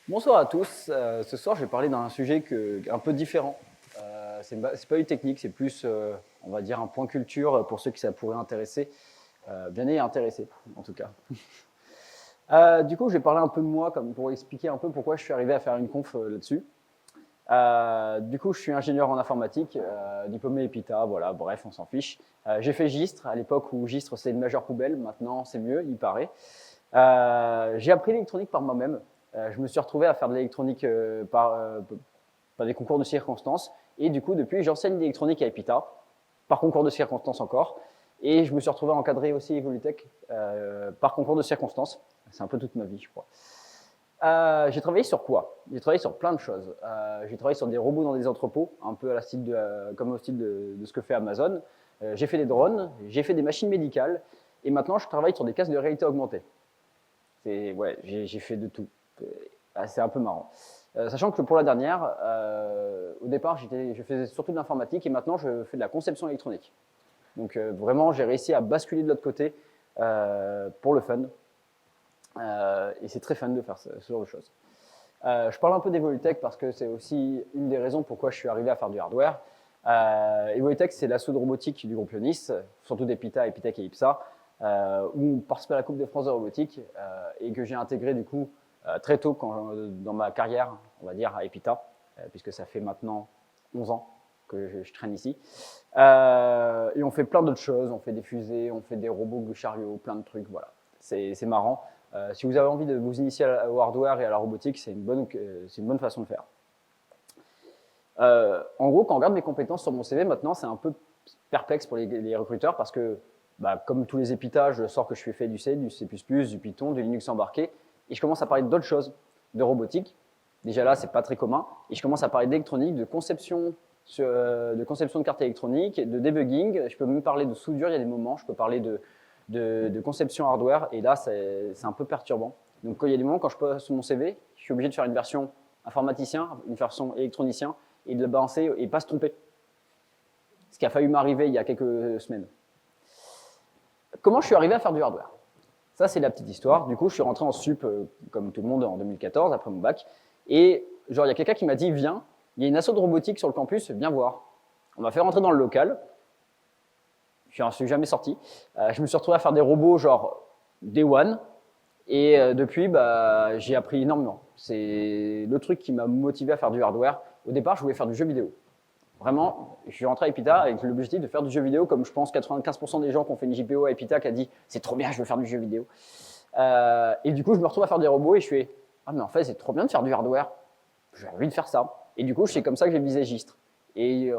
Bonsoir à tous. Ce soir, je vais parler d'un sujet un peu différent. C'est pas une technique, c'est plus, on va dire, un point culture pour ceux qui ça pourrait intéresser, bien et intéresser, en tout cas. Du coup, je vais parler un peu de moi, comme pour expliquer un peu pourquoi je suis arrivé à faire une conf là-dessus. Du coup, je suis ingénieur en informatique, diplômé EPITA, voilà, bref, on s'en fiche. J'ai fait Gistre, à l'époque où Gistre c'est une majeure poubelle, maintenant c'est mieux, il paraît. J'ai appris l'électronique par moi-même. Je me suis retrouvé à faire de l'électronique par des concours de circonstances. Et du coup, depuis, j'enseigne l'électronique à EPITA, par concours de circonstances encore. Et je me suis retrouvé à encadrer aussi Evolutech par concours de circonstances. C'est un peu toute ma vie, je crois. J'ai travaillé sur quoi? J'ai travaillé sur plein de choses. J'ai travaillé sur des robots dans des entrepôts, un peu à la style comme au style de ce que fait Amazon. J'ai fait des drones, j'ai fait des machines médicales, et maintenant je travaille sur des casques de réalité augmentée. Ouais, j'ai fait de tout. C'est un peu marrant. Sachant que pour la dernière, au départ, je faisais surtout de l'informatique et maintenant je fais de la conception électronique. Donc vraiment, j'ai réussi à basculer de l'autre côté pour le fun. Et c'est très fun de faire ce genre de choses. Je parle un peu d'Evolutech parce que c'est aussi une des raisons pourquoi je suis arrivé à faire du hardware. Evolutech, c'est l'assaut de robotique du groupe Ionis, surtout d'EPITA, Epitech et IPSA, où on participe à la Coupe de France de robotique et que j'ai intégré du coup très tôt dans ma carrière, on va dire, à Epita, puisque ça fait maintenant 11 ans que je traîne ici. Et on fait plein d'autres choses, on fait des fusées, on fait des robots chariots, plein de trucs, voilà. C'est marrant. Si vous avez envie de vous initier au hardware et à la robotique, c'est une bonne façon de faire. En gros, quand on regarde mes compétences sur mon CV, maintenant, c'est un peu perplexe pour les recruteurs parce que, comme tous les épitages, je sors que je suis fait du C, du C++, du Python, du Linux embarqué, et je commence à parler d'autres choses, de robotique. Déjà là, c'est pas très commun. Et je commence à parler d'électronique, de conception de cartes électroniques, de debugging. Je peux même parler de soudure, il y a des moments. Je peux parler de conception hardware. Et là, c'est un peu perturbant. Donc, il y a des moments, quand je poste mon CV, je suis obligé de faire une version informaticien, une version électronicien, et de le balancer et pas se tromper. Ce qui a failli m'arriver il y a quelques semaines. Comment je suis arrivé à faire du hardware? Ça, c'est la petite histoire. Du coup, je suis rentré en sup, comme tout le monde, en 2014, après mon bac. Et genre, il y a quelqu'un qui m'a dit, viens, il y a une asso de robotique sur le campus, viens voir. On m'a fait rentrer dans le local. Je n'en suis jamais sorti. Je me suis retrouvé à faire des robots genre Day One. Et depuis, j'ai appris énormément. C'est le truc qui m'a motivé à faire du hardware. Au départ, je voulais faire du jeu vidéo. Vraiment, je suis rentré à Epita avec l'objectif de faire du jeu vidéo, comme je pense 95% des gens qui ont fait une JPO à Epita qui a dit c'est trop bien, je veux faire du jeu vidéo. Et du coup, je me retrouve à faire des robots et je fais ah, mais en fait, c'est trop bien de faire du hardware. J'ai envie de faire ça. Et du coup, c'est comme ça que j'ai visé Gistre. Et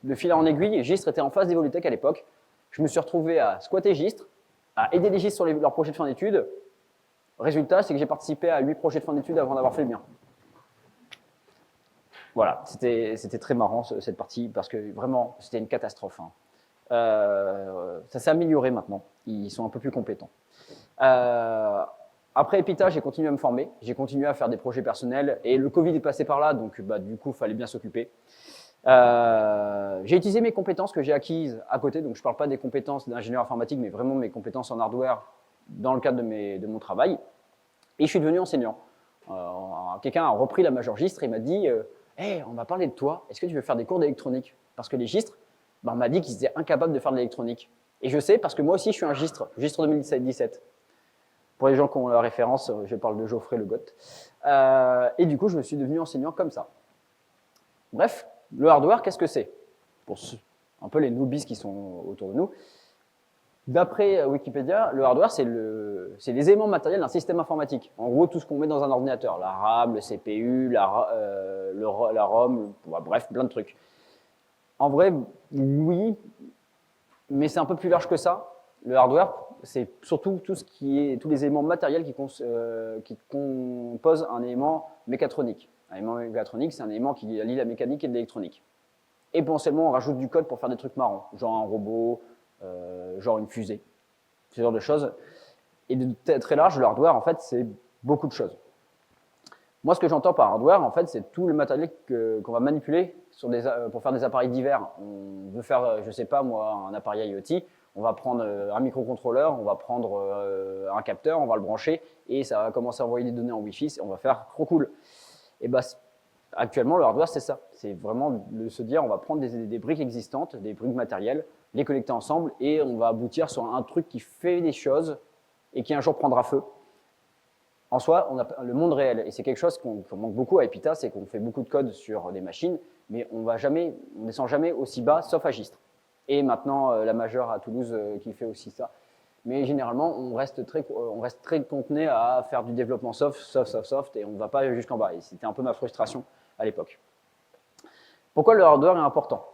de fil en aiguille, Gistre était en face d'Evolutech à l'époque. Je me suis retrouvé à squatter Gistre, à aider les Gistres sur leurs projets de fin d'études. Résultat, c'est que j'ai participé à 8 projets de fin d'études avant d'avoir fait le mien. Voilà, c'était très marrant cette partie parce que vraiment, c'était une catastrophe. Hein. Ça s'est amélioré maintenant. Ils sont un peu plus compétents. Après Epita, j'ai continué à me former, j'ai continué à faire des projets personnels et le Covid est passé par là, donc du coup, il fallait bien s'occuper. J'ai utilisé mes compétences que j'ai acquises à côté, donc je ne parle pas des compétences d'ingénieur informatique, mais vraiment mes compétences en hardware dans le cadre de mon travail. Et je suis devenu enseignant. Quelqu'un a repris la majeure Gistre et m'a dit hey, on va parler de toi, est-ce que tu veux faire des cours d'électronique? Parce que les Gistres, on m'a dit qu'ils étaient incapables de faire de l'électronique. Et je sais parce que moi aussi je suis un Gistre 2017. Pour les gens qui ont la référence, je parle de Geoffrey Le Goth. Et du coup, je me suis devenu enseignant comme ça. Bref, le hardware, qu'est-ce que c'est? Pour un peu les newbies qui sont autour de nous. D'après Wikipédia, le hardware, c'est les éléments matériels d'un système informatique. En gros, tout ce qu'on met dans un ordinateur. La RAM, le CPU, la ROM, bref, plein de trucs. En vrai, oui, mais c'est un peu plus large que ça. Le hardware, c'est surtout tous les éléments matériels qui composent un élément mécatronique. Un élément mécatronique, c'est un élément qui allie la mécanique et de l'électronique. Et potentiellement, on rajoute du code pour faire des trucs marrants, genre un robot, genre une fusée, ce genre de choses. Et de très large, le hardware, en fait, c'est beaucoup de choses. Moi, ce que j'entends par hardware, en fait, c'est tout le matériel qu'on va manipuler pour faire des appareils divers. On veut faire, je sais pas moi, un appareil IoT, On va prendre un microcontrôleur, on va prendre un capteur, on va le brancher et ça va commencer à envoyer des données en Wi-Fi. On va faire trop cool. Et bah, actuellement, le hardware, c'est ça. C'est vraiment de se dire, on va prendre des briques existantes, des briques matérielles, les connecter ensemble et on va aboutir sur un truc qui fait des choses et qui un jour prendra feu. En soi, on a le monde réel, et c'est quelque chose qu'on manque beaucoup à Epita, c'est qu'on fait beaucoup de code sur des machines, mais on descend jamais aussi bas, sauf à Gistres. Et maintenant, la majeure à Toulouse qui fait aussi ça. Mais généralement, on reste très contenu à faire du développement soft, et on ne va pas jusqu'en bas. Et c'était un peu ma frustration à l'époque. Pourquoi le hardware est important?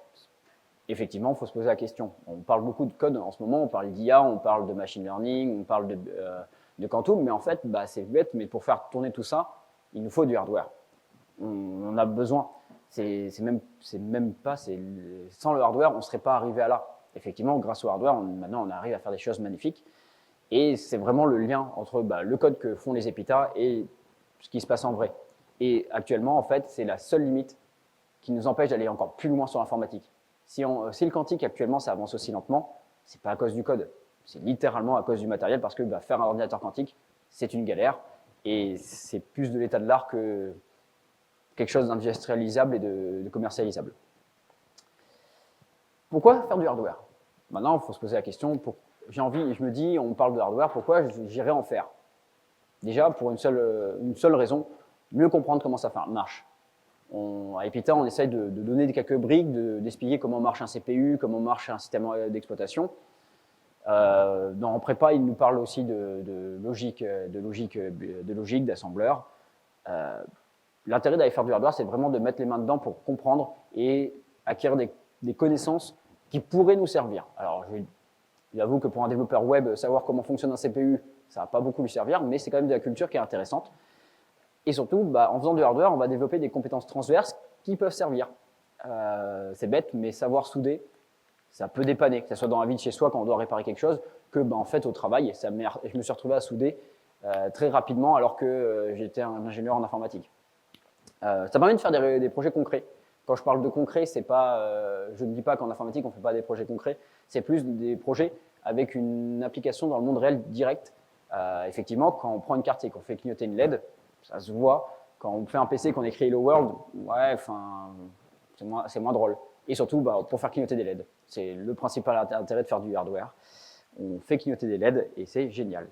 Effectivement, il faut se poser la question. On parle beaucoup de code en ce moment, on parle d'IA, on parle de machine learning, on parle de Quantum, mais en fait, bah, c'est bête, mais pour faire tourner tout ça, il nous faut du hardware. On a besoin. Même pas, sans le hardware, on ne serait pas arrivé à là. Effectivement, grâce au hardware, maintenant, on arrive à faire des choses magnifiques. Et c'est vraiment le lien entre le code que font les Epita et ce qui se passe en vrai. Et actuellement, en fait, c'est la seule limite qui nous empêche d'aller encore plus loin sur l'informatique. Si le quantique, actuellement, ça avance aussi lentement, c'est pas à cause du code. C'est littéralement à cause du matériel, parce que faire un ordinateur quantique, c'est une galère. Et c'est plus de l'état de l'art que quelque chose d'industrialisable et de commercialisable. Pourquoi faire du hardware? Maintenant, il faut se poser la question, j'ai envie, je me dis, on parle de hardware, pourquoi j'irais en faire? Déjà, pour une seule raison, mieux comprendre comment ça marche. À Epita, on essaye de donner quelques briques, d'expliquer comment marche un CPU, comment marche un système d'exploitation. En prépa, il nous parle aussi de logique, d'assembleur. L'intérêt d'aller faire du hardware, c'est vraiment de mettre les mains dedans pour comprendre et acquérir des connaissances qui pourraient nous servir. Alors, j'avoue que pour un développeur web, savoir comment fonctionne un CPU, ça ne va pas beaucoup lui servir, mais c'est quand même de la culture qui est intéressante. Et surtout, en faisant du hardware, on va développer des compétences transverses qui peuvent servir. C'est bête, mais savoir souder, ça peut dépanner, que ce soit dans la vie de chez soi quand on doit réparer quelque chose, que en fait au travail, je me suis retrouvé à souder très rapidement alors que j'étais un ingénieur en informatique. Ça permet de faire des projets concrets. Quand je parle de concret, c'est pas, je ne dis pas qu'en informatique on ne fait pas des projets concrets, c'est plus des projets avec une application dans le monde réel direct. Effectivement, quand on prend une carte et qu'on fait clignoter une LED, ça se voit. Quand on fait un PC et qu'on écrit Hello World, ouais, c'est moins drôle. Et surtout, pour faire clignoter des LED. C'est le principal intérêt de faire du hardware. On fait clignoter des LED et c'est génial.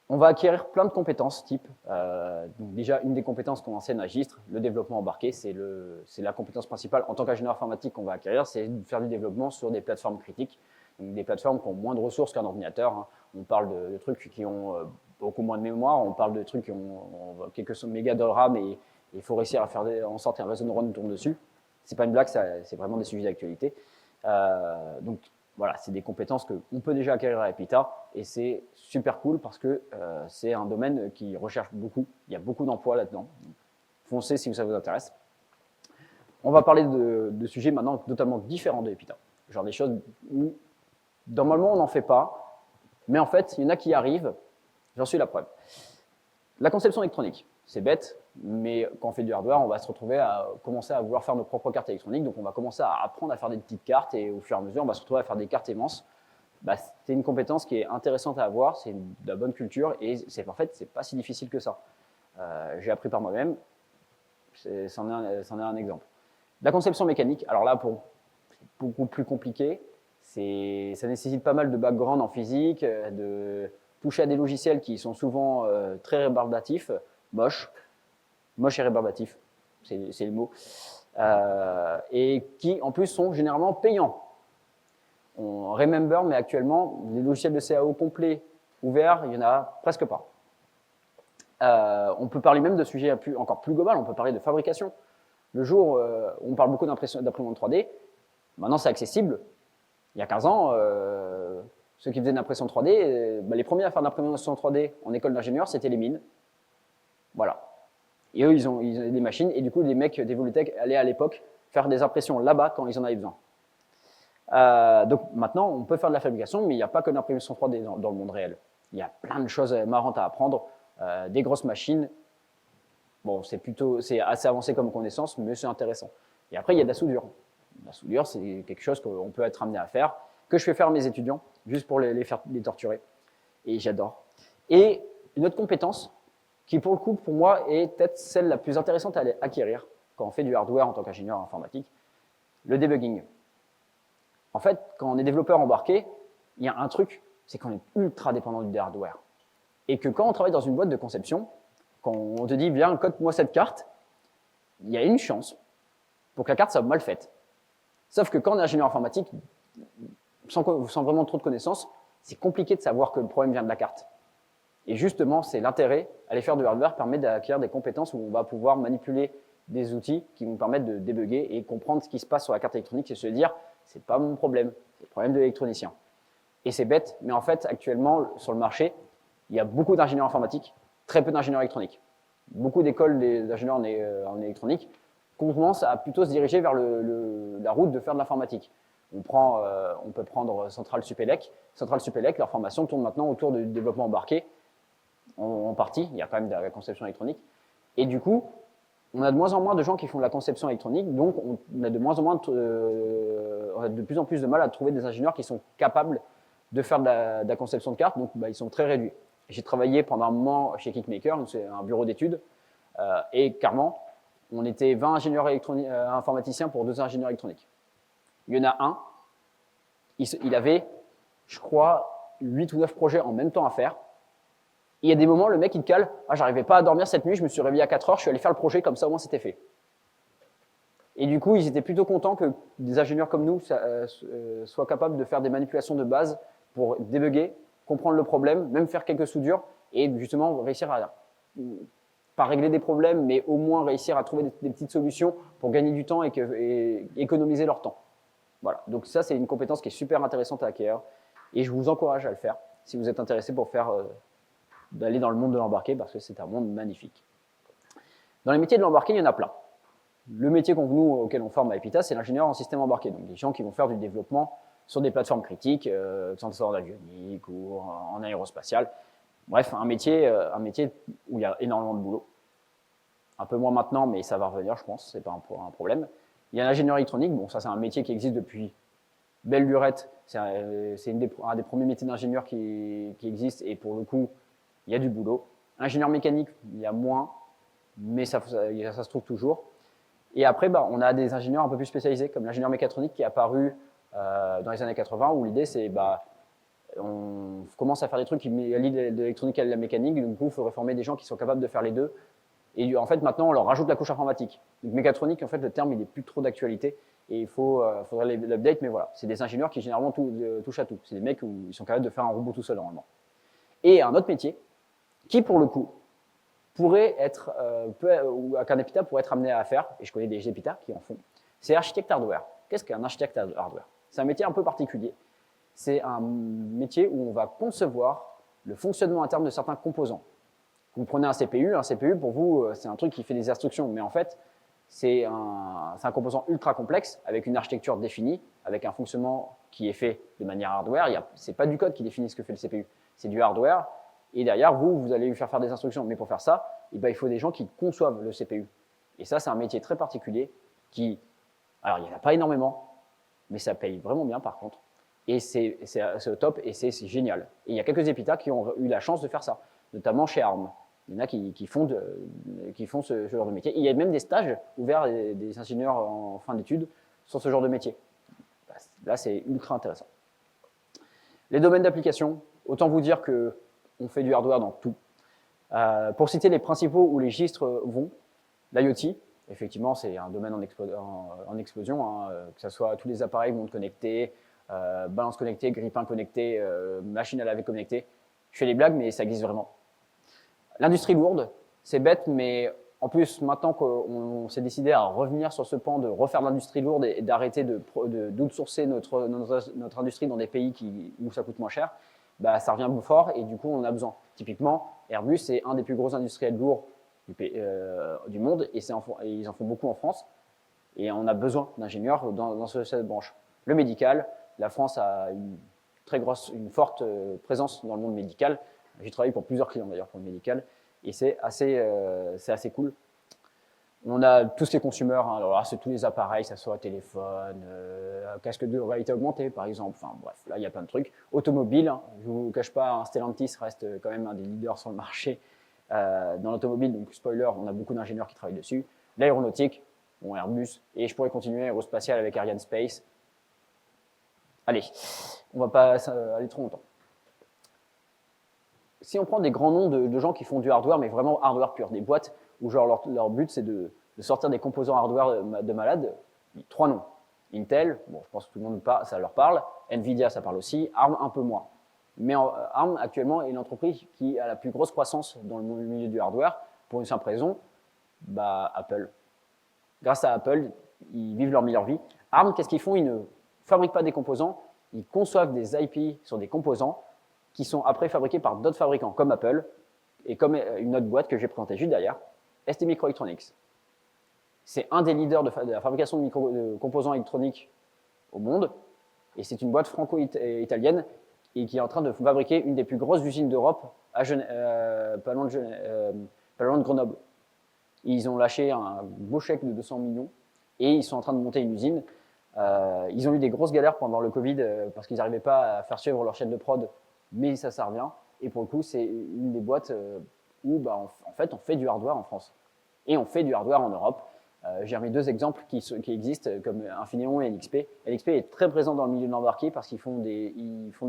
On va acquérir plein de compétences type. Donc déjà, une des compétences qu'on enseigne à Gistres, le développement embarqué, c'est la compétence principale en tant qu'ingénieur informatique qu'on va acquérir, c'est de faire du développement sur des plateformes critiques. Donc des plateformes qui ont moins de ressources qu'un ordinateur. Hein. On parle de trucs qui ont beaucoup moins de mémoire, on parle de trucs qui ont quelques mégas de RAM et il faut réussir à faire en sorte qu'un réseau de neurones tourne dessus. C'est pas une blague, c'est vraiment des sujets d'actualité. Donc voilà, c'est des compétences qu'on peut déjà acquérir à Epita et c'est super cool parce que c'est un domaine qui recherche beaucoup. Il y a beaucoup d'emplois là-dedans. Foncez si ça vous intéresse. On va parler de sujets maintenant totalement différents de Epita. Genre des choses où normalement on n'en fait pas, mais en fait il y en a qui arrivent. J'en suis la preuve. La conception électronique, c'est bête, mais quand on fait du hardware, on va se retrouver à commencer à vouloir faire nos propres cartes électroniques. Donc on va commencer à apprendre à faire des petites cartes et au fur et à mesure, on va se retrouver à faire des cartes immenses. C'est une compétence qui est intéressante à avoir, c'est de la bonne culture et en fait, c'est pas si difficile que ça. J'ai appris par moi-même, c'en est un exemple. La conception mécanique, alors là, c'est beaucoup plus compliqué. Ça nécessite pas mal de background en physique, de toucher à des logiciels qui sont souvent très rébarbatifs, moches et rébarbatifs, c'est le mot, et qui en plus sont généralement payants. On remember, mais actuellement, les logiciels de CAO complets, ouverts, il n'y en a presque pas. On peut parler même de sujets encore plus globaux, on peut parler de fabrication. Le jour où on parle beaucoup d'imprimante 3D, maintenant c'est accessible. Il y a 15 ans, ceux qui faisaient de l'impression 3D, les premiers à faire de l'impression 3D en école d'ingénieur, c'était les mines. Voilà. Et eux, ils ont des machines, et du coup, les mecs d'Evolutech allaient à l'époque faire des impressions là-bas quand ils en avaient besoin. Donc maintenant, on peut faire de la fabrication, mais il n'y a pas que de l'impression 3D dans le monde réel. Il y a plein de choses marrantes à apprendre, des grosses machines. Bon, c'est assez avancé comme connaissance, mais c'est intéressant. Et après, il y a de la soudure. La soudure, c'est quelque chose qu'on peut être amené à faire. que je fais faire à mes étudiants, juste pour les torturer. Et j'adore. Et une autre compétence qui, pour le coup, pour moi, est peut-être celle la plus intéressante à acquérir quand on fait du hardware en tant qu'ingénieur informatique, le debugging. En fait, quand on est développeur embarqué, il y a un truc, c'est qu'on est ultra dépendant du hardware. Et que quand on travaille dans une boîte de conception, quand on te dit, viens, code-moi cette carte, il y a une chance pour que la carte soit mal faite. Sauf que quand on est ingénieur informatique, sans vraiment trop de connaissances, c'est compliqué de savoir que le problème vient de la carte. Et justement, c'est l'intérêt, aller faire du hardware permet d'acquérir des compétences où on va pouvoir manipuler des outils qui vont permettre de débugger et comprendre ce qui se passe sur la carte électronique et se dire, c'est pas mon problème, c'est le problème de l'électronicien. Et c'est bête, mais en fait, actuellement, sur le marché, il y a beaucoup d'ingénieurs informatiques, très peu d'ingénieurs électroniques. Beaucoup d'écoles d'ingénieurs en électronique commencent à plutôt se diriger vers la route de faire de l'informatique. On peut prendre Centrale Supélec. Centrale Supélec, leur formation tourne maintenant autour du développement embarqué, en partie, il y a quand même de la conception électronique. Et du coup, on a de moins en moins de gens qui font de la conception électronique, donc on a de moins en moins on a de plus en plus de mal à trouver des ingénieurs qui sont capables de faire de la conception de cartes, donc ils sont très réduits. J'ai travaillé pendant un moment chez Kickmaker, c'est un bureau d'études, et clairement, on était 20 ingénieurs informaticiens pour 2 ingénieurs électroniques. Il y en a un, il avait, je crois, 8 ou 9 projets en même temps à faire. Et il y a des moments, le mec, il te cale, ah, j'arrivais pas à dormir cette nuit, je me suis réveillé à 4 heures, je suis allé faire le projet, comme ça, au moins, c'était fait. Et du coup, ils étaient plutôt contents que des ingénieurs comme nous soient capables de faire des manipulations de base pour débugger, comprendre le problème, même faire quelques soudures, et justement réussir à, pas régler des problèmes, mais au moins réussir à trouver des petites solutions pour gagner du temps et économiser leur temps. Voilà, donc ça, c'est une compétence qui est super intéressante à acquérir, et je vous encourage à le faire, si vous êtes intéressé pour d'aller dans le monde de l'embarqué, parce que c'est un monde magnifique. Dans les métiers de l'embarqué, il y en a plein. Le métier auquel on forme à EPITA, c'est l'ingénieur en système embarqué, donc des gens qui vont faire du développement sur des plateformes critiques, en avionique ou en aérospatial. Bref, un métier où il y a énormément de boulot. Un peu moins maintenant, mais ça va revenir, je pense, c'est pas un problème. Il y a l'ingénieur électronique, bon, ça c'est un métier qui existe depuis belle lurette, c'est un des premiers métiers d'ingénieur qui existe, et pour le coup, il y a du boulot. Ingénieur mécanique, il y a moins, mais ça se trouve toujours. Et après, on a des ingénieurs un peu plus spécialisés, comme l'ingénieur mécatronique qui est apparu dans les années 80, où l'idée c'est, on commence à faire des trucs qui allient de l'électronique à de la mécanique, donc du coup, il faudrait former des gens qui sont capables de faire les deux. Et en fait, maintenant, on leur rajoute la couche informatique. Donc mécatronique, en fait, le terme, il n'est plus trop d'actualité, et il faudrait l'update, mais voilà. C'est des ingénieurs qui généralement touchent à tout. C'est des mecs où ils sont capables de faire un robot tout seul, normalement. Et un autre métier, qui pour le coup, pourrait être, ou qu'un EPITA pourrait être amené à faire, et je connais des EPITA qui en font, c'est architecte hardware. Qu'est-ce qu'un architecte hardware? C'est un métier un peu particulier. C'est un métier où on va concevoir le fonctionnement interne de certains composants. Vous prenez un CPU pour vous, c'est un truc qui fait des instructions, mais en fait, c'est un composant ultra complexe, avec une architecture définie, avec un fonctionnement qui est fait de manière hardware. Ce n'est pas du code qui définit ce que fait le CPU, c'est du hardware. Et derrière, vous allez lui faire des instructions. Mais pour faire ça, il faut des gens qui conçoivent le CPU. Et ça, c'est un métier très particulier alors, il n'y en a pas énormément, mais ça paye vraiment bien par contre. Et c'est au top et c'est génial. Et il y a quelques EPITA qui ont eu la chance de faire ça, notamment chez ARM. Il y en a qui font ce genre de métier. Et il y a même des stages ouverts des ingénieurs en fin d'études sur ce genre de métier. Là, c'est ultra intéressant. Les domaines d'application, autant vous dire que on fait du hardware dans tout. Pour citer les principaux où les registres vont, l'IoT, effectivement, c'est un domaine en explosion, hein, que ce soit tous les appareils montres connectées, balance connectée, grille-pain connecté, machine à laver connectée. Je fais des blagues, mais ça existe vraiment. L'industrie lourde, c'est bête, mais en plus, maintenant qu'on s'est décidé à revenir sur ce pan de refaire l'industrie lourde et d'arrêter d'outsourcer notre industrie dans des pays où ça coûte moins cher, ça revient fort et du coup, on en a besoin. Typiquement, Airbus, c'est un des plus gros industriels lourds du monde et ils en font beaucoup en France. Et on a besoin d'ingénieurs dans cette branche. Le médical, la France a une forte présence dans le monde médical. J'ai travaillé pour plusieurs clients d'ailleurs pour le médical et c'est assez cool. On a tous les consommateurs, hein. Alors là, c'est tous les appareils, ça soit téléphone, casque de réalité augmentée, par exemple. Enfin bref, là, il y a plein de trucs. Automobile, hein. Je ne vous cache pas, hein, Stellantis reste quand même un des leaders sur le marché dans l'automobile. Donc, spoiler, on a beaucoup d'ingénieurs qui travaillent dessus. L'aéronautique, bon, Airbus, et je pourrais continuer aérospatial avec Arianespace. Allez, on va pas aller trop longtemps. Si on prend des grands noms de gens qui font du hardware, mais vraiment hardware pur, des boîtes où genre leur but c'est de sortir des composants hardware de malade, 3 noms. Intel, bon, je pense que tout le monde ça leur parle. Nvidia, ça parle aussi. ARM, un peu moins. Mais ARM, actuellement, est l'entreprise qui a la plus grosse croissance dans le milieu du hardware, pour une simple raison, Apple. Grâce à Apple, ils vivent leur meilleure vie. ARM, qu'est-ce qu'ils font? Ils ne fabriquent pas des composants, ils conçoivent des IP sur des composants qui sont après fabriqués par d'autres fabricants, comme Apple, et comme une autre boîte que j'ai présentée juste derrière, ST Microelectronics. C'est un des leaders de la fabrication de composants électroniques au monde, et c'est une boîte franco-italienne et qui est en train de fabriquer une des plus grosses usines d'Europe pas loin de Grenoble. Ils ont lâché un beau chèque de 200 millions et ils sont en train de monter une usine. Ils ont eu des grosses galères pendant le Covid parce qu'ils n'arrivaient pas à faire suivre leur chaîne de prod, mais ça revient. Et pour le coup, c'est une des boîtes où en fait, on fait du hardware en France. Et on fait du hardware en Europe. J'ai remis 2 exemples qui existent, comme Infineon et NXP. NXP est très présent dans le milieu de l'embarqué parce qu'ils font des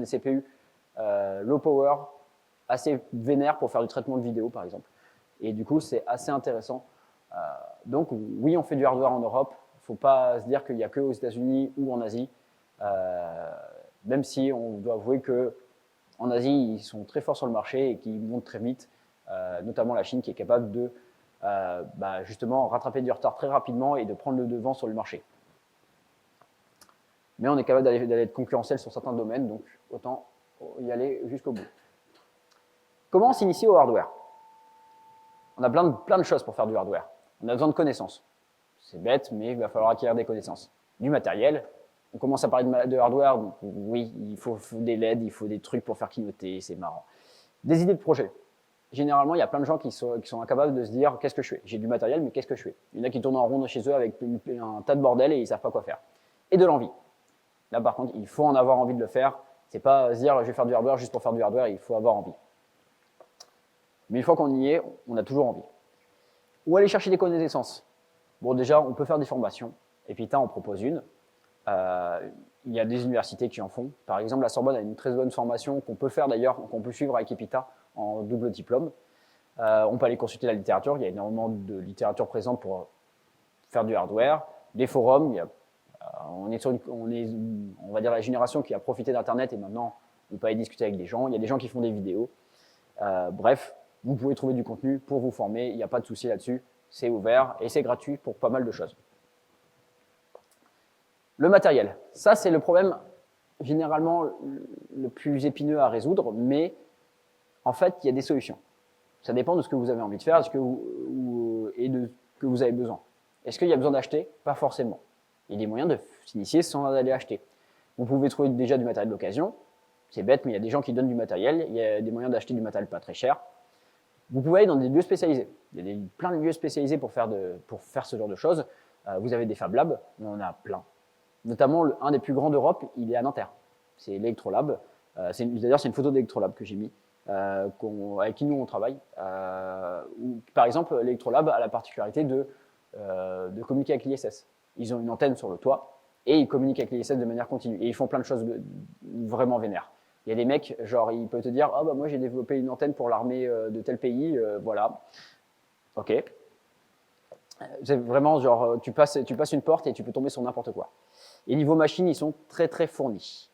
CPU low power, assez vénères pour faire du traitement de vidéo, par exemple. Et du coup, c'est assez intéressant. Donc, oui, on fait du hardware en Europe. Il ne faut pas se dire qu'il n'y a que aux États-Unis ou en Asie. Même si on doit avouer qu'en Asie, ils sont très forts sur le marché et qu'ils montent très vite, notamment la Chine qui est capable de justement rattraper du retard très rapidement et de prendre le devant sur le marché. Mais on est capable d'aller être concurrentiel sur certains domaines, donc autant y aller jusqu'au bout. Comment s'initier au hardware? On a plein de choses pour faire du hardware. On a besoin de connaissances. C'est bête, mais il va falloir acquérir des connaissances. Du matériel. On commence à parler de hardware, donc oui, il faut des LED, il faut des trucs pour faire clignoter, c'est marrant. Des idées de projet. Généralement, il y a plein de gens qui sont incapables de se dire qu'est-ce que je fais? J'ai du matériel, mais qu'est-ce que je fais? Il y en a qui tournent en rond chez eux avec un tas de bordel et ils ne savent pas quoi faire. Et de l'envie. Là, par contre, il faut en avoir envie de le faire. C'est pas se dire je vais faire du hardware juste pour faire du hardware, il faut avoir envie. Mais une fois qu'on y est, on a toujours envie. Ou aller chercher des connaissances. Bon, déjà, on peut faire des formations. Epita en propose une. Il y a des universités qui en font. Par exemple, la Sorbonne a une très bonne formation qu'on peut faire d'ailleurs, qu'on peut suivre avec Epita en double diplôme. On peut aller consulter la littérature. Il y a énormément de littérature présente pour faire du hardware. Des forums. On est, on va dire, la génération qui a profité d'Internet et maintenant, on peut aller discuter avec des gens. Il y a des gens qui font des vidéos. Bref, vous pouvez trouver du contenu pour vous former. Il n'y a pas de souci là-dessus. C'est ouvert et c'est gratuit pour pas mal de choses. Le matériel. Ça, c'est le problème généralement le plus épineux à résoudre, mais en fait, il y a des solutions. Ça dépend de ce que vous avez envie de faire et de ce que vous avez besoin. Est-ce qu'il y a besoin d'acheter? Pas forcément. Il y a des moyens de s'initier sans aller acheter. Vous pouvez trouver déjà du matériel d'occasion. C'est bête, mais il y a des gens qui donnent du matériel. Il y a des moyens d'acheter du matériel pas très cher. Vous pouvez aller dans des lieux spécialisés. Il y a plein de lieux spécialisés pour faire ce genre de choses. Vous avez des Fab Labs, on en a plein. Notamment, un des plus grands d'Europe, il est à Nanterre. C'est l'Electrolab. D'ailleurs, c'est une photo d'Electrolab que j'ai mis, avec qui nous on travaille. Par exemple, l'Electrolab a la particularité de communiquer avec l'ISS. Ils ont une antenne sur le toit et ils communiquent avec l'ISS de manière continue. Et ils font plein de choses vraiment vénères. Il y a des mecs, genre, ils peuvent te dire « Ah, moi, j'ai développé une antenne pour l'armée de tel pays, voilà. » Ok. C'est vraiment genre, tu passes une porte et tu peux tomber sur n'importe quoi. Et niveau machine, ils sont très, très fournis.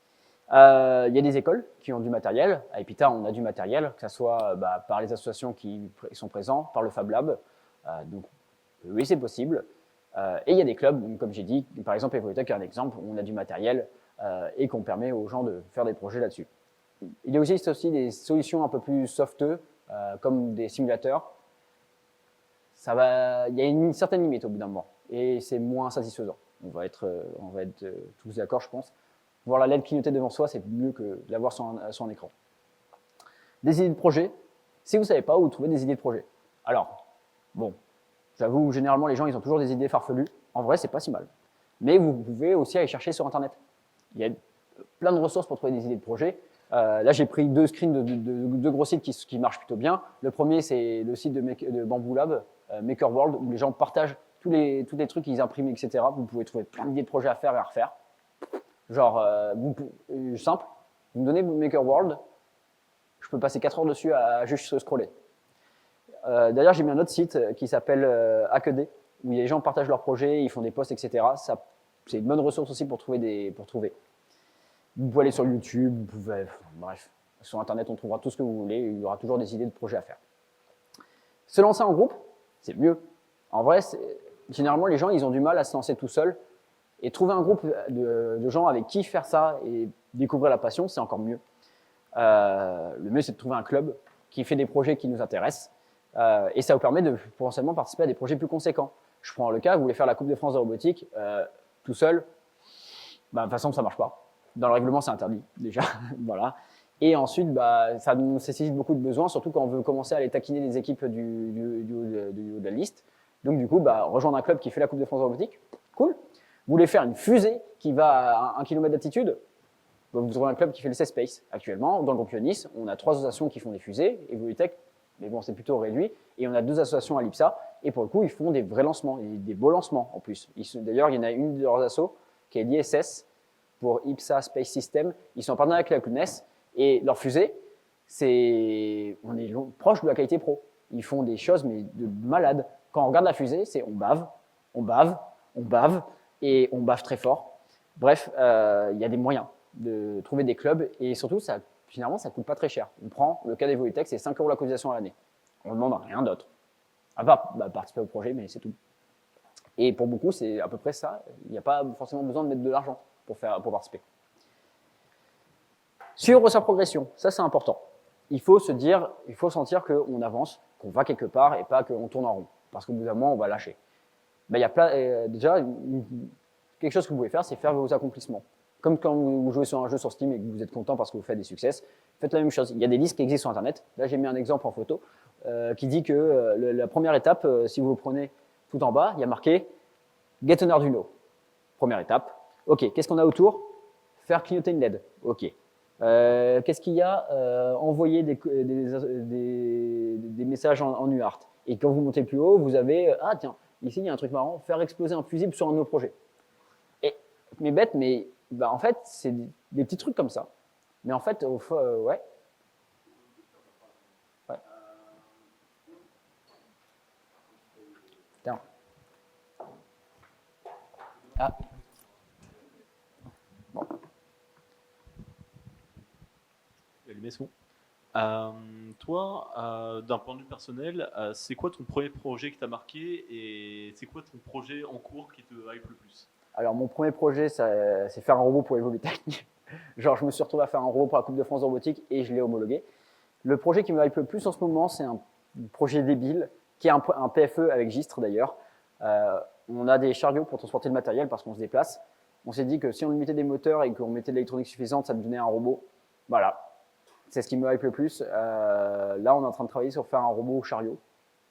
Il y a des écoles qui ont du matériel. À Epita, on a du matériel, que ce soit par les associations qui sont présentes, par le Fab Lab. Donc, oui, c'est possible. Et il y a des clubs, donc, comme j'ai dit, par exemple, Evoitech est un exemple, où on a du matériel et qu'on permet aux gens de faire des projets là-dessus. Il existe aussi des solutions un peu plus softeux, comme des simulateurs. Il y a une certaine limite au bout d'un moment, et c'est moins satisfaisant. On va être tous d'accord, je pense. Voir la LED clignoter devant soi, c'est mieux que de l'avoir sur un écran. Des idées de projet. Si vous ne savez pas où trouver des idées de projet. Alors, bon, J'avoue, généralement, les gens, ils ont toujours des idées farfelues. En vrai, c'est pas si mal. Mais vous pouvez aussi aller chercher sur Internet. Il y a plein de ressources pour trouver des idées de projet. Là, j'ai pris 2 screens de 2 gros sites qui marchent plutôt bien. Le premier, c'est le site de Bamboo Lab, Maker World, où les gens partagent tous les trucs qu'ils impriment, etc. Vous pouvez trouver plein d'idées de projets à faire et à refaire. Genre, simple, vous me donnez Maker World, je peux passer 4 heures dessus à juste scroller. D'ailleurs, j'ai mis un autre site qui s'appelle Hackaday, où les gens partagent leurs projets, ils font des posts, etc. C'est une bonne ressource aussi pour trouver. Vous pouvez aller sur YouTube, vous pouvez, bref, sur Internet, on trouvera tout ce que vous voulez, il y aura toujours des idées de projets à faire. Se lancer en groupe, c'est mieux. En vrai, généralement, les gens, ils ont du mal à se lancer tout seuls, et trouver un groupe de gens avec qui faire ça et découvrir la passion, c'est encore mieux. Le mieux, c'est de trouver un club qui fait des projets qui nous intéressent, et ça vous permet de potentiellement participer à des projets plus conséquents. Je prends le cas, vous voulez faire la Coupe de France de robotique tout seul, de toute façon, ça marche pas. Dans le règlement, c'est interdit, déjà. Voilà. Et ensuite, ça nécessite beaucoup de besoins, surtout quand on veut commencer à aller taquiner les équipes du haut de la liste. Donc, du coup, rejoindre un club qui fait la Coupe de France de robotique, cool. Vous voulez faire une fusée qui va à 1 km d'altitude, vous trouvez un club qui fait le C-Space. Actuellement, dans le groupe Ionis, on a 3 associations qui font des fusées, Evolutech, mais bon, c'est plutôt réduit, et on a 2 associations à l'IPSA, et pour le coup, ils font des vrais lancements, et des beaux lancements en plus. D'ailleurs, il y en a une de leurs assos qui est l'ISS, pour IPSA Space System. Ils sont en partenariat avec la CNES, et leur fusée, on est proche de la qualité pro. Ils font des choses, mais de malades. Quand on regarde la fusée, c'est on bave, on bave, on bave, et on bave très fort. Bref, il y a des moyens de trouver des clubs, et surtout, finalement, ça ne coûte pas très cher. On prend le cas d'Evolutech, c'est 5 € la cotisation à l'année. On ne demande rien d'autre. À part participer au projet, mais c'est tout. Et pour beaucoup, c'est à peu près ça. Il n'y a pas forcément besoin de mettre de l'argent pour participer. Suivre sa progression, ça c'est important. Il faut sentir qu'on avance, qu'on va quelque part et pas qu'on tourne en rond. Parce qu'au bout d'un moment, on va lâcher. Il y a déjà, quelque chose que vous pouvez faire, c'est faire vos accomplissements. Comme quand vous jouez sur un jeu sur Steam et que vous êtes content parce que vous faites des succès, faites la même chose. Il y a des listes qui existent sur Internet. Là, j'ai mis un exemple en photo qui dit que la première étape, si vous le prenez tout en bas, il y a marqué « Get an Arduino ». Première étape. OK, qu'est-ce qu'on a autour? Faire clignoter une LED. OK. Qu'est-ce qu'il y a? Envoyer des messages en UART. Et quand vous montez plus haut, vous avez ah tiens, ici il y a un truc marrant, faire exploser un fusible sur un de nos projets. Mais bête, mais en fait, c'est des petits trucs comme ça. Mais en fait, ouais. Tiens. Ah. Bon. Allumé son. Toi, d'un point de vue personnel, c'est quoi ton premier projet qui t'a marqué et c'est quoi ton projet en cours qui te hype le plus? Alors, mon premier projet, c'est faire un robot pour Evolutech. Genre, je me suis retrouvé à faire un robot pour la Coupe de France de robotique et je l'ai homologué. Le projet qui me hype le plus en ce moment, c'est un projet débile, qui est un PFE avec Gistre d'ailleurs. On a des chariots pour transporter le matériel parce qu'on se déplace. On s'est dit que si on mettait des moteurs et qu'on mettait de l'électronique suffisante, ça devenait un robot. Voilà, c'est ce qui me hype le plus. Là, on est en train de travailler sur faire un robot au chariot.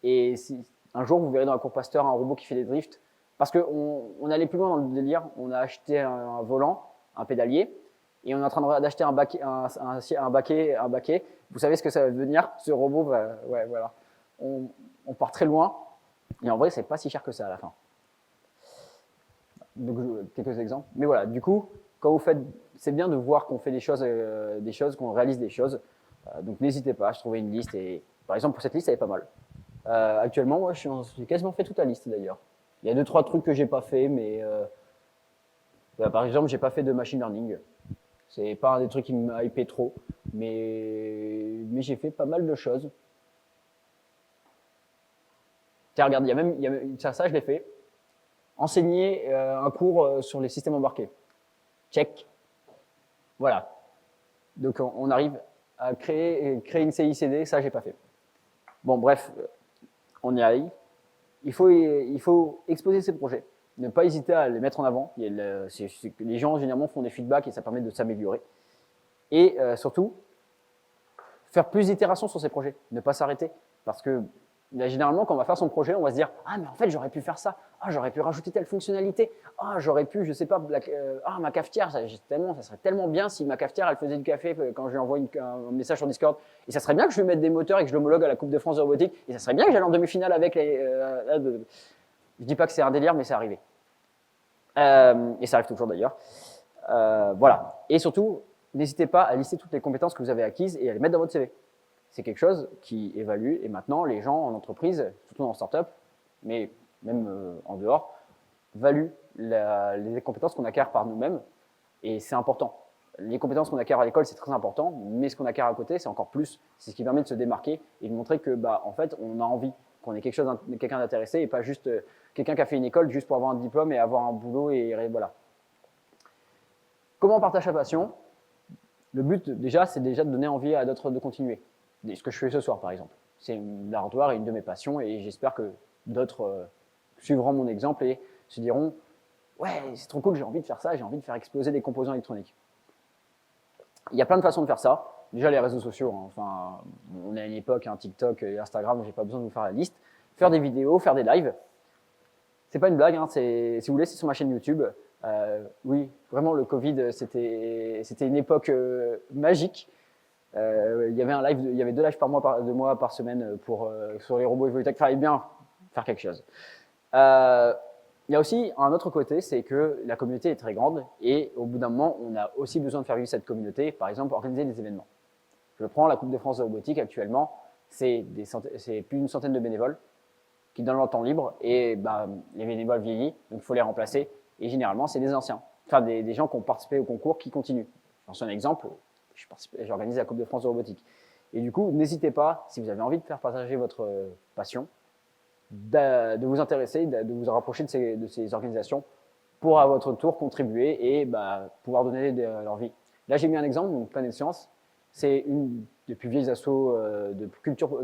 Et un jour, vous verrez dans la cour Pasteur un robot qui fait des drifts. Parce qu'on allait plus loin dans le délire. On a acheté un volant, un pédalier, et on est en train d'acheter un baquet. Vous savez ce que ça va devenir? Ce robot, ouais, voilà. On part très loin. Et en vrai, c'est pas si cher que ça à la fin. Donc, quelques exemples. Mais voilà, du coup, quand vous faites, c'est bien de voir qu'on fait des choses, qu'on réalise des choses. Donc, n'hésitez pas, je trouvais une liste et, par exemple, pour cette liste, elle est pas mal. Actuellement, moi, j'ai quasiment fait toute la liste d'ailleurs. Il y a 2-3 trucs que j'ai pas fait, mais par exemple, j'ai pas fait de machine learning. C'est pas un des trucs qui m'a hypé trop, mais j'ai fait pas mal de choses. Tiens, regarde, ça, je l'ai fait. Enseigner un cours sur les systèmes embarqués. Check. Voilà. Donc, on arrive à créer une CICD, ça, j'ai pas fait. Bon, bref, on y arrive. Il faut exposer ses projets. Ne pas hésiter à les mettre en avant. Les gens, généralement, font des feedbacks et ça permet de s'améliorer. Et surtout, faire plus d'itérations sur ces projets. Ne pas s'arrêter. Parce que Là, généralement, quand on va faire son projet, on va se dire « Ah, mais en fait, j'aurais pu faire ça. Ah, j'aurais pu rajouter telle fonctionnalité. Ah, j'aurais pu, je sais pas, ma cafetière, ça serait tellement bien si ma cafetière, elle faisait du café quand je lui envoie un message sur Discord. Et ça serait bien que je lui mette des moteurs et que je l'homologue à la Coupe de France de robotique. Et ça serait bien que j'aille en demi-finale avec les… Je dis pas que c'est un délire, mais c'est arrivé. Et ça arrive toujours d'ailleurs. Voilà. Et surtout, n'hésitez pas à lister toutes les compétences que vous avez acquises et à les mettre dans votre CV. C'est quelque chose qui évalue, et maintenant, les gens en entreprise, surtout en start-up, mais même en dehors, valuent les compétences qu'on acquiert par nous-mêmes, et c'est important. Les compétences qu'on acquiert à l'école, c'est très important, mais ce qu'on acquiert à côté, c'est encore plus. C'est ce qui permet de se démarquer et de montrer que, en fait, on a envie, qu'on est quelqu'un d'intéressé et pas juste quelqu'un qui a fait une école juste pour avoir un diplôme et avoir un boulot et voilà. Comment on partage sa passion? Le but, déjà, c'est déjà de donner envie à d'autres de continuer. Ce que je fais ce soir, par exemple. C'est l'hardware et une de mes passions, et j'espère que d'autres suivront mon exemple et se diront « Ouais, c'est trop cool, j'ai envie de faire ça, j'ai envie de faire exploser des composants électroniques. » Il y a plein de façons de faire ça. Déjà, les réseaux sociaux, hein. Enfin, on est à une époque, hein, TikTok et Instagram, j'ai pas besoin de vous faire la liste. Faire des vidéos, faire des lives. C'est pas une blague, hein, si vous voulez, c'est sur ma chaîne YouTube. Oui, vraiment, le Covid, c'était une époque magique. Il y avait 2 lives de moi par semaine sur les robots évolutifs. Il fallait bien faire quelque chose. Il y a aussi un autre côté, c'est que la communauté est très grande et au bout d'un moment, on a aussi besoin de faire vivre cette communauté, par exemple, organiser des événements. Je prends la Coupe de France de robotique actuellement, c'est plus d'une centaine de bénévoles qui donnent leur temps libre et les bénévoles vieillissent, donc il faut les remplacer et généralement, c'est des anciens, enfin des gens qui ont participé au concours qui continuent. J'en suis un exemple, j'organise la Coupe de France de robotique. Et du coup, n'hésitez pas, si vous avez envie de faire partager votre passion, de vous intéresser, de vous rapprocher de ces organisations pour à votre tour contribuer et pouvoir donner leur vie. Là, j'ai mis un exemple, donc Planète Science, c'est une des plus vieilles assos de culture,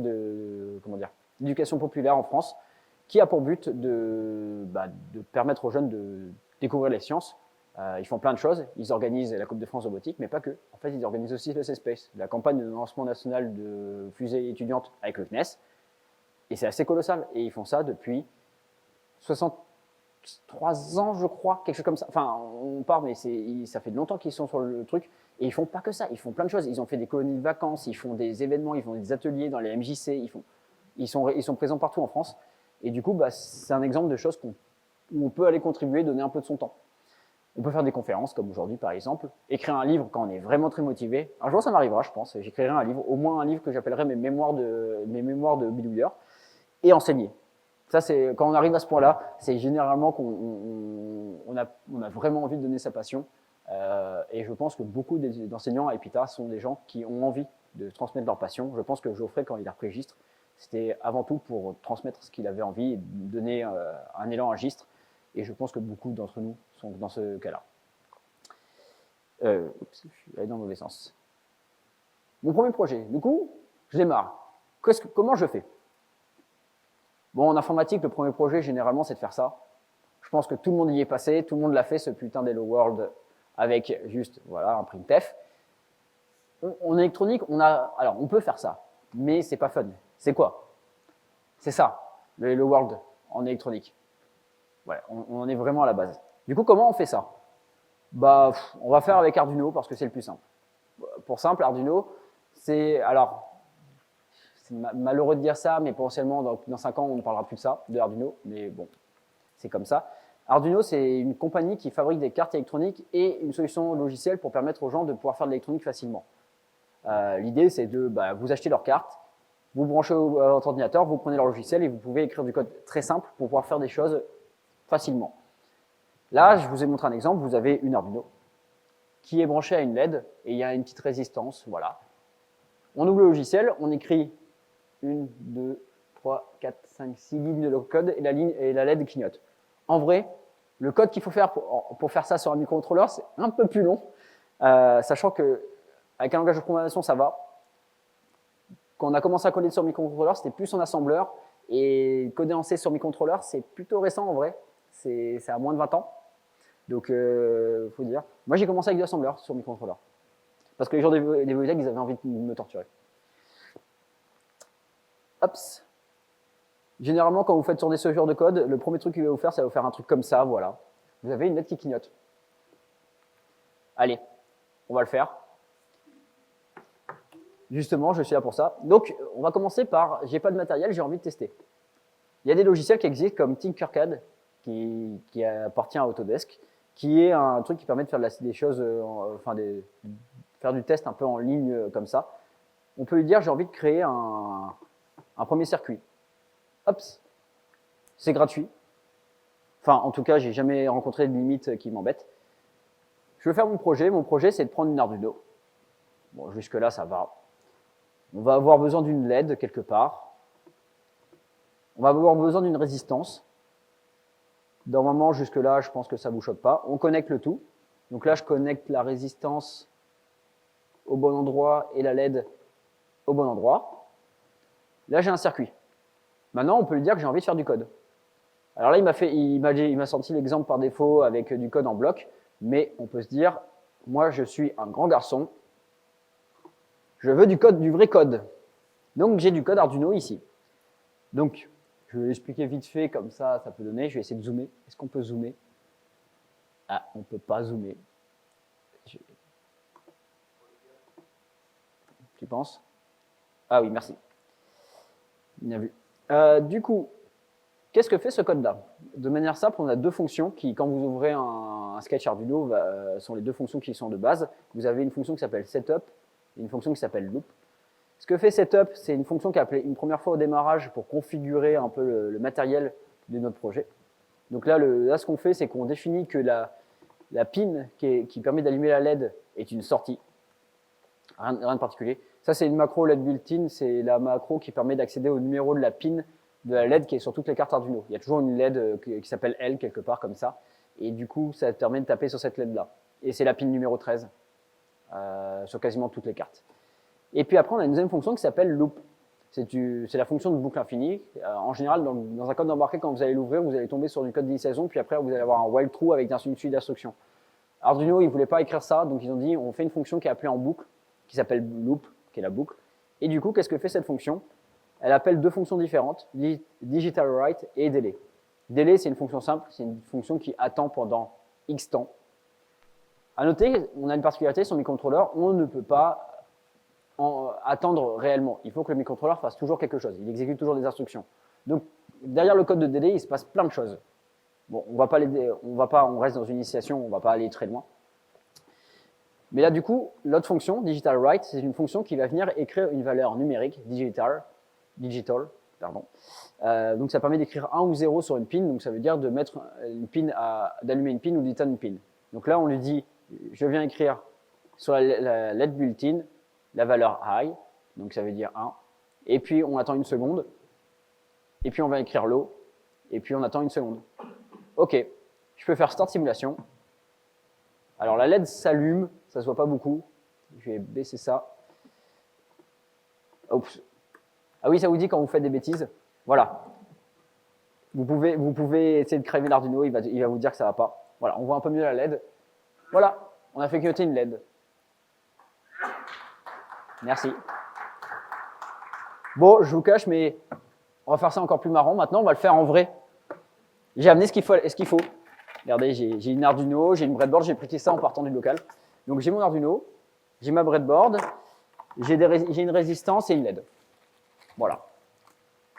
d'éducation populaire en France, qui a pour but de permettre aux jeunes de découvrir les sciences. Ils font plein de choses, ils organisent la Coupe de France robotique, mais pas que. En fait, ils organisent aussi le C-Space, la campagne de lancement national de fusées étudiantes avec le CNES. Et c'est assez colossal. Et ils font ça depuis 63 ans, je crois, quelque chose comme ça. Enfin, on part, mais ça fait longtemps qu'ils sont sur le truc. Et ils font pas que ça, ils font plein de choses. Ils ont fait des colonies de vacances, ils font des événements, ils font des ateliers dans les MJC, ils sont présents partout en France. Et du coup, c'est un exemple de choses où on peut aller contribuer, donner un peu de son temps. On peut faire des conférences, comme aujourd'hui par exemple, écrire un livre quand on est vraiment très motivé. Un jour, ça m'arrivera, je pense. J'écrirai un livre, au moins un livre que j'appellerai mes mémoires de bidouilleur, et enseigner. Ça, c'est quand on arrive à ce point-là, c'est généralement qu'on a vraiment envie de donner sa passion. Et je pense que beaucoup d'enseignants à EPITA sont des gens qui ont envie de transmettre leur passion. Je pense que Geoffrey, quand il a repris Gistre, c'était avant tout pour transmettre ce qu'il avait envie et donner un élan à Gistre. Et je pense que beaucoup d'entre nous sont dans ce cas-là. Oups, je suis allé dans le mauvais sens. Mon premier projet, du coup, je démarre. Comment je fais? Bon, en informatique, le premier projet, généralement, c'est de faire ça. Je pense que tout le monde y est passé, tout le monde l'a fait, ce putain d'Hello World, avec juste, voilà, un printf. En électronique, alors, on peut faire ça, mais c'est pas fun. C'est quoi? C'est ça, le Hello World en électronique. Voilà, on en est vraiment à la base. Du coup, comment on fait ça? On va faire avec Arduino parce que c'est le plus simple. Pour simple, Arduino, c'est malheureux de dire ça, mais potentiellement dans 5 ans, on ne parlera plus de ça, de Arduino, mais bon, c'est comme ça. Arduino, c'est une compagnie qui fabrique des cartes électroniques et une solution logicielle pour permettre aux gens de pouvoir faire de l'électronique facilement. L'idée, c'est de vous acheter leur carte, vous branchez à votre ordinateur, vous prenez leur logiciel et vous pouvez écrire du code très simple pour pouvoir faire des choses facilement. Là, je vous ai montré un exemple, vous avez une Arduino qui est branchée à une LED et il y a une petite résistance, voilà. On ouvre le logiciel, on écrit 1, 2, 3, 4, 5, 6 lignes de code et la LED clignote. En vrai, le code qu'il faut faire pour faire ça sur un microcontrôleur, c'est un peu plus long, sachant qu'avec un langage de programmation, ça va. Quand on a commencé à coder sur microcontrôleur, c'était plus en assembleur, et coder en C sur microcontrôleur, c'est plutôt récent en vrai, c'est à moins de 20 ans. Donc, faut dire. Moi, j'ai commencé avec de l'assembleur sur microcontrôleur. Parce que les gens des Voitech, ils avaient envie de me torturer. Hops. Généralement, quand vous faites tourner ce genre de code, le premier truc qu'il va vous faire, ça va vous faire un truc comme ça, voilà. Vous avez une LED qui clignote. Allez, on va le faire. Justement, je suis là pour ça. Donc, on va commencer par, j'ai pas de matériel, j'ai envie de tester. Il y a des logiciels qui existent comme Tinkercad, qui appartient à Autodesk, qui est un truc qui permet de faire des choses, faire du test un peu en ligne comme ça. On peut lui dire, j'ai envie de créer un premier circuit. Hop, c'est gratuit. Enfin, en tout cas, j'ai jamais rencontré de limite qui m'embête. Je veux faire mon projet. Mon projet, c'est de prendre une Arduino. Bon, jusque-là, ça va. On va avoir besoin d'une LED quelque part. On va avoir besoin d'une résistance. Normalement, jusque-là, je pense que ça ne vous choque pas. On connecte le tout. Donc là, je connecte la résistance au bon endroit et la LED au bon endroit. Là, j'ai un circuit. Maintenant, on peut lui dire que j'ai envie de faire du code. Alors là, il m'a sorti l'exemple par défaut avec du code en bloc, mais on peut se dire, moi, je suis un grand garçon, je veux du code, du vrai code. Donc, j'ai du code Arduino ici. Donc, je vais l'expliquer vite fait, comme ça peut donner. Je vais essayer de zoomer. Est-ce qu'on peut zoomer? Ah, on ne peut pas zoomer. Tu penses? Ah oui, merci. Bien vu. Du coup, qu'est-ce que fait ce code-là? De manière simple, on a deux fonctions qui, quand vous ouvrez un sketch Arduino, sont les deux fonctions qui sont de base. Vous avez une fonction qui s'appelle setup et une fonction qui s'appelle loop. Ce que fait setup, c'est une fonction qui est appelée une première fois au démarrage pour configurer un peu le matériel de notre projet. Donc là, ce qu'on fait, c'est qu'on définit que la pin qui permet d'allumer la LED est une sortie. Rien de particulier. Ça, c'est une macro LED built-in. C'est la macro qui permet d'accéder au numéro de la pin de la LED qui est sur toutes les cartes Arduino. Il y a toujours une LED qui s'appelle L quelque part comme ça. Et du coup, ça permet de taper sur cette LED-là. Et c'est la pin numéro 13 sur quasiment toutes les cartes. Et puis après, on a une deuxième fonction qui s'appelle loop. C'est la fonction de boucle infinie. En général, dans un code embarqué, quand vous allez l'ouvrir, vous allez tomber sur du code d'initialisation, puis après, vous allez avoir un while true avec une suite d'instructions. Arduino, ils ne voulaient pas écrire ça, donc ils ont dit, on fait une fonction qui est appelée en boucle, qui s'appelle loop, qui est la boucle. Et du coup, qu'est-ce que fait cette fonction? Elle appelle deux fonctions différentes, digital write et delay. Delay, c'est une fonction simple, c'est une fonction qui attend pendant X temps. À noter, on a une particularité sur le microcontrôleur, on ne peut pas attendre réellement. Il faut que le microcontrôleur fasse toujours quelque chose. Il exécute toujours des instructions. Donc, derrière le code de delay, il se passe plein de choses. Bon, on reste dans une initiation, on ne va pas aller très loin. Mais là, du coup, l'autre fonction, digital write, c'est une fonction qui va venir écrire une valeur numérique, digital, pardon. Donc, ça permet d'écrire 1 ou 0 sur une pin. Donc, ça veut dire de mettre une pin d'allumer une pin ou d'éteindre une pin. Donc là, on lui dit, je viens écrire sur la LED built-in la valeur high, donc ça veut dire 1. Et puis, on attend une seconde. Et puis, on va écrire low. Et puis, on attend une seconde. OK, je peux faire start simulation. Alors, la LED s'allume, ça se voit pas beaucoup. Je vais baisser ça. Oups. Ah oui, ça vous dit quand vous faites des bêtises. Voilà. Vous pouvez essayer de cramer l'Arduino, il va vous dire que ça va pas. Voilà, on voit un peu mieux la LED. Voilà, on a fait clignoter une LED. Merci. Bon, je vous cache, mais on va faire ça encore plus marrant. Maintenant, on va le faire en vrai. J'ai amené ce qu'il faut. Regardez, j'ai une Arduino, j'ai une breadboard, j'ai pris ça en partant du local. Donc j'ai mon Arduino, j'ai ma breadboard, j'ai une résistance et une LED. Voilà.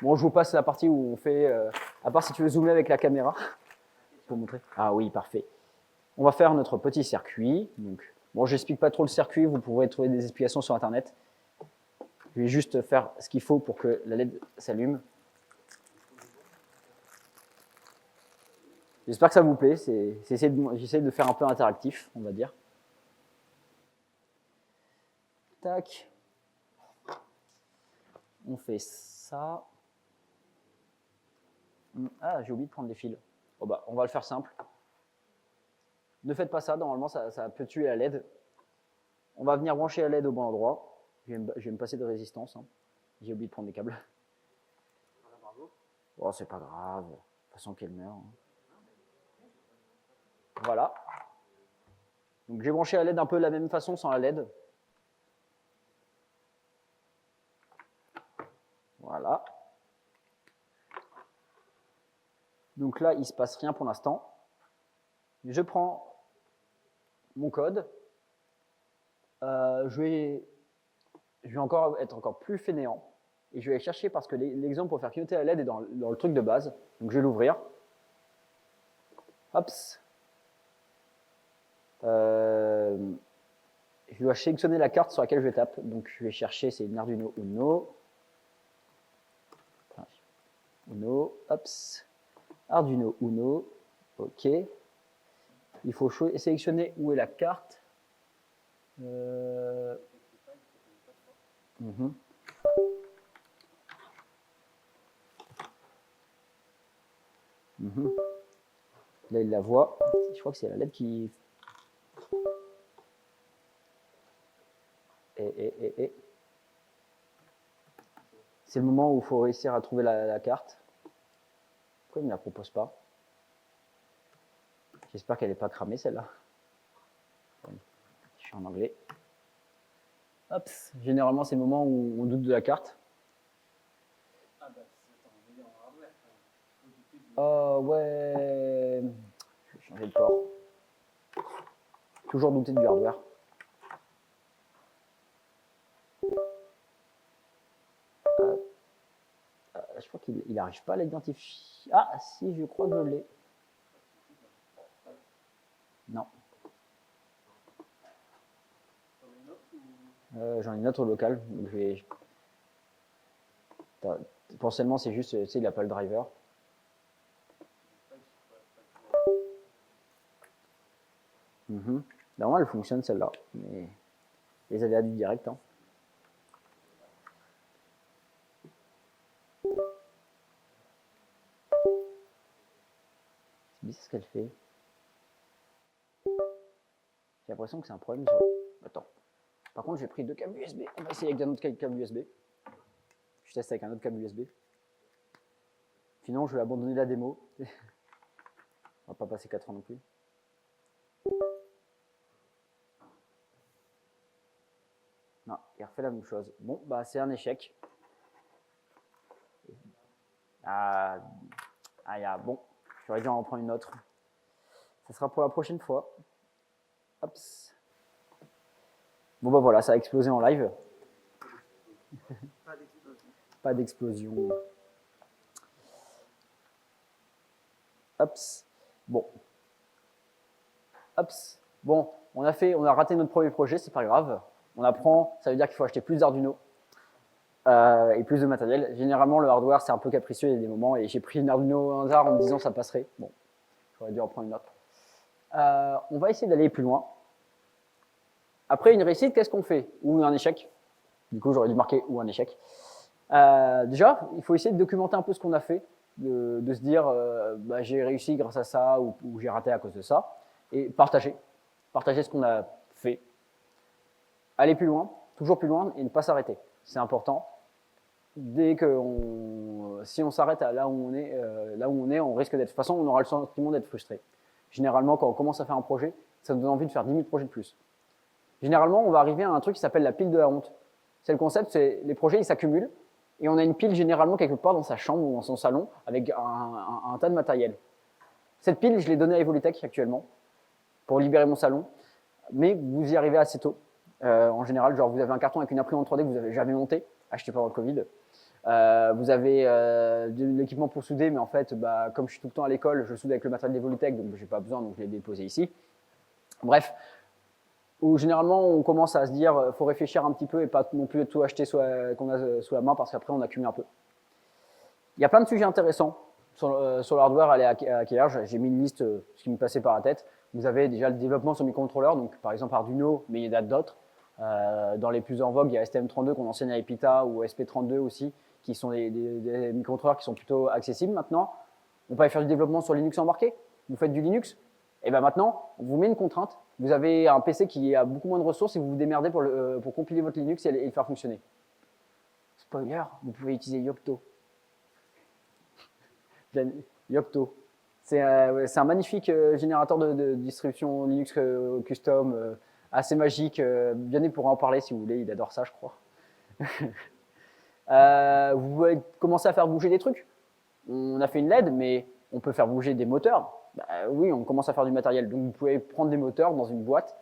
Bon, je vous passe la partie où on fait, à part si tu veux zoomer avec la caméra, pour montrer. Ah oui, parfait. On va faire notre petit circuit. Donc, bon, je n'explique pas trop le circuit, vous pourrez trouver des explications sur Internet. Je vais juste faire ce qu'il faut pour que la LED s'allume. J'espère que ça vous plaît. J'essaie de faire un peu interactif, on va dire. Tac. On fait ça. Ah, j'ai oublié de prendre des fils. Oh bah, on va le faire simple. Ne faites pas ça, normalement ça peut tuer la LED. On va venir brancher la LED au bon endroit. Je vais me passer de résistance. Hein. J'ai oublié de prendre des câbles. Oh, c'est pas grave. De toute façon, qu'elle meurt. Hein. Voilà. Donc j'ai branché la LED un peu de la même façon sans la LED. Voilà. Donc là, il ne se passe rien pour l'instant. Je prends mon code. Je vais encore être encore plus fainéant. Et je vais aller chercher parce que l'exemple pour faire clignoter la LED est dans le truc de base. Donc je vais l'ouvrir. Hop. Je dois sélectionner la carte sur laquelle je vais taper. Donc je vais chercher, c'est une Arduino Uno. Uno, hop. Arduino Uno. OK. Il faut sélectionner où est la carte. Là, il la voit. Je crois que c'est la LED qui... C'est le moment où il faut réussir à trouver la carte. Pourquoi il ne me la propose pas? J'espère qu'elle n'est pas cramée, celle-là. Je suis en anglais. Hop. Généralement, c'est le moment où on doute de la carte. Oh ouais. Je vais changer de port. Toujours douter du hardware. Je crois qu'il n'arrive pas à l'identifier. Ah si, je crois que je l'ai. Non. J'en ai une autre locale. Donc je vais... Potentiellement, c'est juste, tu sais, il n'a pas le driver. Normalement, elle fonctionne celle-là. Mais les aléas du direct. Hein. C'est bizarre ce qu'elle fait. J'ai l'impression que c'est un problème sur... Attends. Par contre, j'ai pris 2 câbles USB. On va essayer avec un autre câble USB. Je teste avec un autre câble USB. Sinon, je vais abandonner la démo. On va pas passer 4 ans non plus. Non, il refait la même chose. Bon, bah c'est un échec. Bon, j'aurais dû en prendre une autre. Ça sera pour la prochaine fois. Hop. Bon bah voilà, ça a explosé en live. Pas d'explosion. Hop. Bon. Hop. Bon, on a raté notre premier projet, c'est pas grave. On apprend, ça veut dire qu'il faut acheter plus d'Arduino et plus de matériel. Généralement, le hardware, c'est un peu capricieux, il y a des moments, et j'ai pris une Arduino au hasard en me disant ça passerait. Bon, j'aurais dû en prendre une autre. On va essayer d'aller plus loin. Après une réussite, qu'est-ce qu'on fait? Ou un échec. Du coup, j'aurais dû marquer ou un échec. Déjà, il faut essayer de documenter un peu ce qu'on a fait, de se dire bah, j'ai réussi grâce à ça ou j'ai raté à cause de ça, et partager ce qu'on a fait. Aller plus loin, toujours plus loin, et ne pas s'arrêter. C'est important. Si on s'arrête à là où on est, on risque d'être. De toute façon, on aura le sentiment d'être frustré. Généralement, quand on commence à faire un projet, ça nous donne envie de faire 10 000 projets de plus. Généralement, on va arriver à un truc qui s'appelle la pile de la honte. C'est le concept, c'est les projets, ils s'accumulent, et on a une pile généralement quelque part dans sa chambre ou dans son salon avec un tas de matériel. Cette pile, je l'ai donnée à Evolutech actuellement pour libérer mon salon, mais vous y arrivez assez tôt. En général, genre vous avez un carton avec une imprimante 3D que vous n'avez jamais monté, acheté pendant le Covid. Vous avez de l'équipement pour souder, mais en fait, bah, comme je suis tout le temps à l'école, je soude avec le matériel d'Evolutech, donc je n'ai pas besoin, donc je l'ai déposé ici. Bref, où généralement on commence à se dire faut réfléchir un petit peu et pas non plus tout acheter qu'on a sous la main parce qu'après on accumule un peu. Il y a plein de sujets intéressants sur le hardware à quel âge. J'ai mis une liste, ce qui me passait par la tête. Vous avez déjà le développement sur microcontrôleurs, donc par exemple Arduino, mais il y en a d'autres. Dans les plus en vogue, il y a STM32 qu'on enseigne à Epita ou SP32 aussi, qui sont des microcontrôleurs qui sont plutôt accessibles maintenant. On peut aller faire du développement sur Linux embarqué. Vous faites du Linux, et bien maintenant, on vous met une contrainte. Vous avez un PC qui a beaucoup moins de ressources et vous vous démerdez pour compiler votre Linux et le faire fonctionner. Spoiler, vous pouvez utiliser Yocto. Yocto. C'est un magnifique générateur de distribution Linux custom, assez magique. Vianney pourra en parler si vous voulez, il adore ça, je crois. Vous pouvez commencer à faire bouger des trucs. On a fait une LED, mais On peut faire bouger des moteurs. Bah, oui, on commence à faire du matériel. Donc, vous pouvez prendre des moteurs dans une boîte.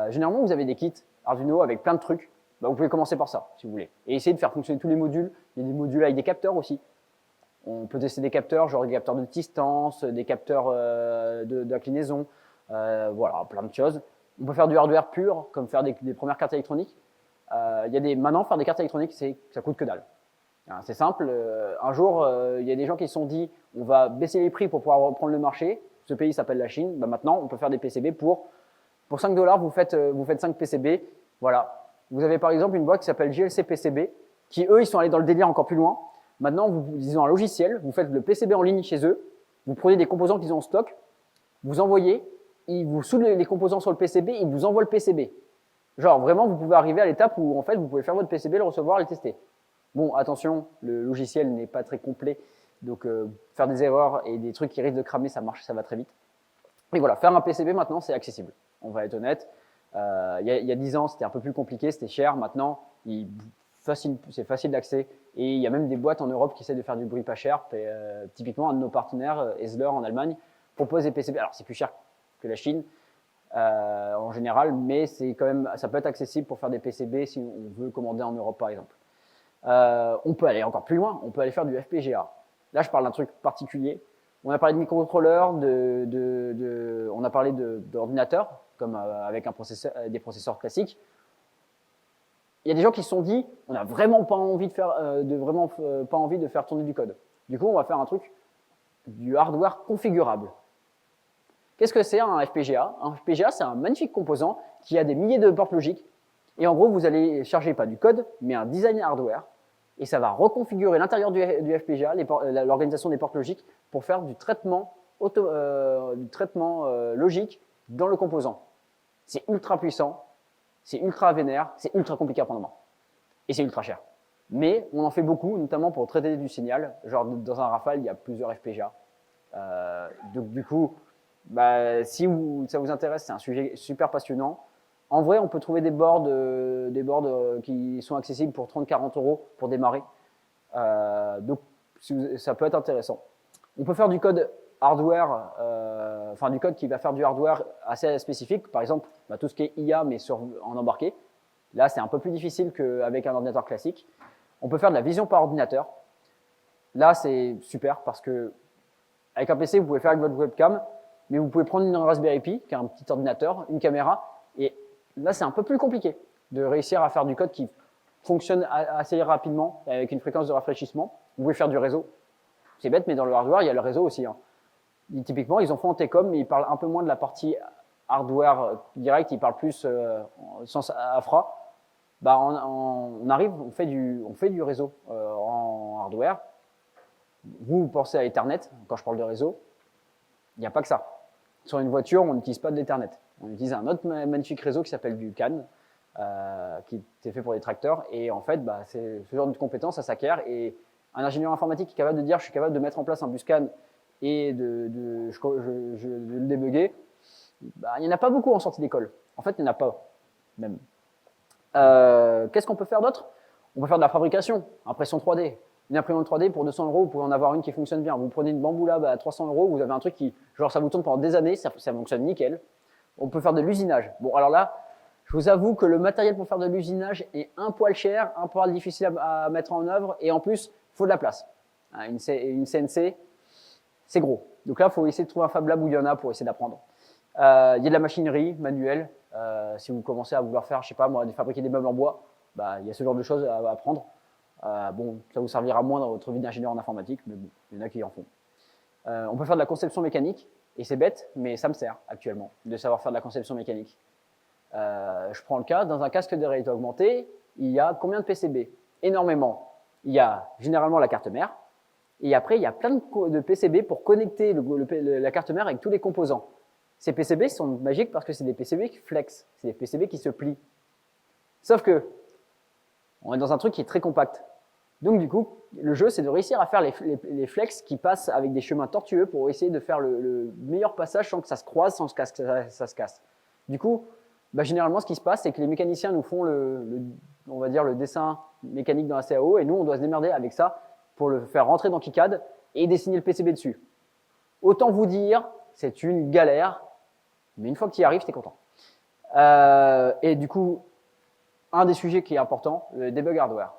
Généralement, vous avez des kits Arduino avec plein de trucs. Bah, vous pouvez commencer par ça, si vous voulez. Et essayer de faire fonctionner tous les modules. Il y a des modules avec des capteurs aussi. On peut tester des capteurs, genre des capteurs de distance, des capteurs d'inclinaison. Voilà, plein de choses. On peut faire du hardware pur, comme faire des premières cartes électroniques. Maintenant, faire des cartes électroniques, ça coûte que dalle. C'est simple. Un jour, il y a des gens qui se sont dit on va baisser les prix pour pouvoir reprendre le marché. Ce pays s'appelle la Chine. Bah, maintenant, on peut faire des PCB pour 5 $, vous faites 5 PCB. Voilà. Vous avez par exemple une boîte qui s'appelle JLC PCB, qui eux, ils sont allés dans le délire encore plus loin. Maintenant, ils ont un logiciel, vous faites le PCB en ligne chez eux, vous prenez des composants qu'ils ont en stock, vous envoyez, ils vous soudent les composants sur le PCB, ils vous envoient le PCB. Genre, vraiment, vous pouvez arriver à l'étape où, en fait, vous pouvez faire votre PCB, le recevoir et le tester. Bon, attention, le logiciel n'est pas très complet, donc faire des erreurs et des trucs qui risquent de cramer, ça marche, ça va très vite. Et voilà, faire un PCB maintenant, c'est accessible. On va être honnête. Il y a 10 ans, c'était un peu plus compliqué, c'était cher. Maintenant, c'est facile d'accès. Et il y a même des boîtes en Europe qui essaient de faire du bruit pas cher. Typiquement, un de nos partenaires, Esler en Allemagne, propose des PCB. Alors, c'est plus cher que la Chine en général, mais ça peut être accessible pour faire des PCB si on veut commander en Europe, par exemple. On peut aller encore plus loin. On peut aller faire du FPGA. Là, je parle d'un truc particulier. On a parlé de microcontrôleurs, on a parlé d'ordinateurs, comme avec des processeurs classiques. Il y a des gens qui se sont dit, on n'a vraiment pas envie de faire tourner du code. Du coup, on va faire un truc, du hardware configurable. Qu'est-ce que c'est un FPGA? Un FPGA, c'est un magnifique composant qui a des milliers de portes logiques. Et en gros, vous allez charger pas du code, mais un design hardware. Et ça va reconfigurer l'intérieur du FPGA, l'organisation des portes logiques, pour faire du traitement logique dans le composant. C'est ultra puissant, c'est ultra vénère, c'est ultra compliqué à prendre en main. Et c'est ultra cher. Mais on en fait beaucoup, notamment pour traiter du signal. Genre dans un Rafale, il y a plusieurs FPGA. Donc du coup, si ça vous intéresse, c'est un sujet super passionnant. En vrai, on peut trouver des boards qui sont accessibles pour 30-40 € pour démarrer. Donc, ça peut être intéressant. On peut faire du code hardware, du code qui va faire du hardware assez spécifique. Par exemple, tout ce qui est IA, mais en embarqué. Là, c'est un peu plus difficile qu'avec un ordinateur classique. On peut faire de la vision par ordinateur. Là, c'est super parce que avec un PC, vous pouvez faire avec votre webcam, mais vous pouvez prendre une Raspberry Pi, qui est un petit ordinateur, une caméra, et là, c'est un peu plus compliqué de réussir à faire du code qui fonctionne assez rapidement avec une fréquence de rafraîchissement. Vous pouvez faire du réseau. C'est bête, mais dans le hardware, il y a le réseau aussi. Typiquement, ils ont fait en T-Com, mais ils parlent un peu moins de la partie hardware direct, ils parlent plus au sens infra. On fait du réseau en hardware. Vous pensez à Ethernet, quand je parle de réseau, il n'y a pas que ça. Sur une voiture, on n'utilise pas de l'Ethernet. On utilise un autre magnifique réseau qui s'appelle du CAN, qui est fait pour les tracteurs. Et en fait, c'est ce genre de compétences, ça s'acquiert. Et un ingénieur informatique qui est capable de dire, je suis capable de mettre en place un bus CAN et de le débugger, il n'y en a pas beaucoup en sortie d'école. En fait, il n'y en a pas, même. Qu'est-ce qu'on peut faire d'autre? On peut faire de la fabrication, impression 3D. Une imprimante 3D pour 200 €, vous pouvez en avoir une qui fonctionne bien. Vous prenez une Bambu Lab à 300 €, vous avez un truc qui, genre, ça vous tourne pendant des années, ça fonctionne nickel. On peut faire de l'usinage. Bon, alors là, je vous avoue que le matériel pour faire de l'usinage est un poil cher, un poil difficile à mettre en œuvre, et en plus, il faut de la place. Une CNC, c'est gros. Donc là, il faut essayer de trouver un Fab Lab où il y en a pour essayer d'apprendre. Il y a de la machinerie manuelle. Si vous commencez à vouloir faire, je sais pas moi, fabriquer des meubles en bois, il y a ce genre de choses à apprendre. Bon, ça vous servira moins dans votre vie d'ingénieur en informatique, mais bon, il y en a qui en font. On peut faire de la conception mécanique, et c'est bête, mais ça me sert actuellement de savoir faire de la conception mécanique. Je prends le cas, dans un casque de réalité augmentée, il y a combien de PCB? Énormément. Il y a généralement la carte mère, et après il y a plein de PCB pour connecter la carte mère avec tous les composants. Ces PCB sont magiques parce que c'est des PCB qui flex, c'est des PCB qui se plient. Sauf que, on est dans un truc qui est très compact. Donc du coup, le jeu, c'est de réussir à faire les flex qui passent avec des chemins tortueux pour essayer de faire le meilleur passage sans que ça se croise, sans que ça se casse. Du coup, généralement, ce qui se passe, c'est que les mécaniciens nous font on va dire, le dessin mécanique dans la CAO, et nous, on doit se démerder avec ça pour le faire rentrer dans KiCad et dessiner le PCB dessus. Autant vous dire, c'est une galère, mais une fois que tu y arrives, tu es content. Et du coup, un des sujets qui est important, le debug hardware.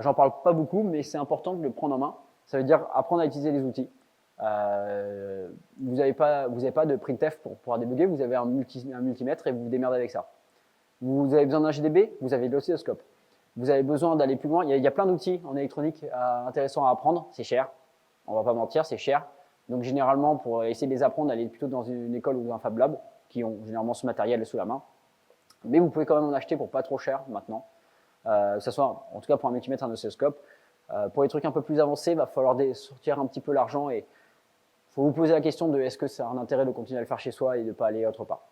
J'en parle pas beaucoup, mais c'est important de le prendre en main. Ça veut dire apprendre à utiliser les outils. Vous n'avez pas de printf pour pouvoir débugger, vous avez un multimètre et vous vous démerdez avec ça. Vous avez besoin d'un GDB, vous avez de l'oscilloscope. Vous avez besoin d'aller plus loin. Il y a plein d'outils en électronique intéressants à apprendre. C'est cher. On va pas mentir, c'est cher. Donc généralement, pour essayer de les apprendre, allez plutôt dans une école ou dans un Fab Lab qui ont généralement ce matériel sous la main. Mais vous pouvez quand même en acheter pour pas trop cher maintenant. Que ce soit, en tout cas pour un multimètre, un oscilloscope. Pour les trucs un peu plus avancés, il va falloir sortir un petit peu l'argent et il faut vous poser la question de est-ce que ça a un intérêt de continuer à le faire chez soi et de ne pas aller autre part.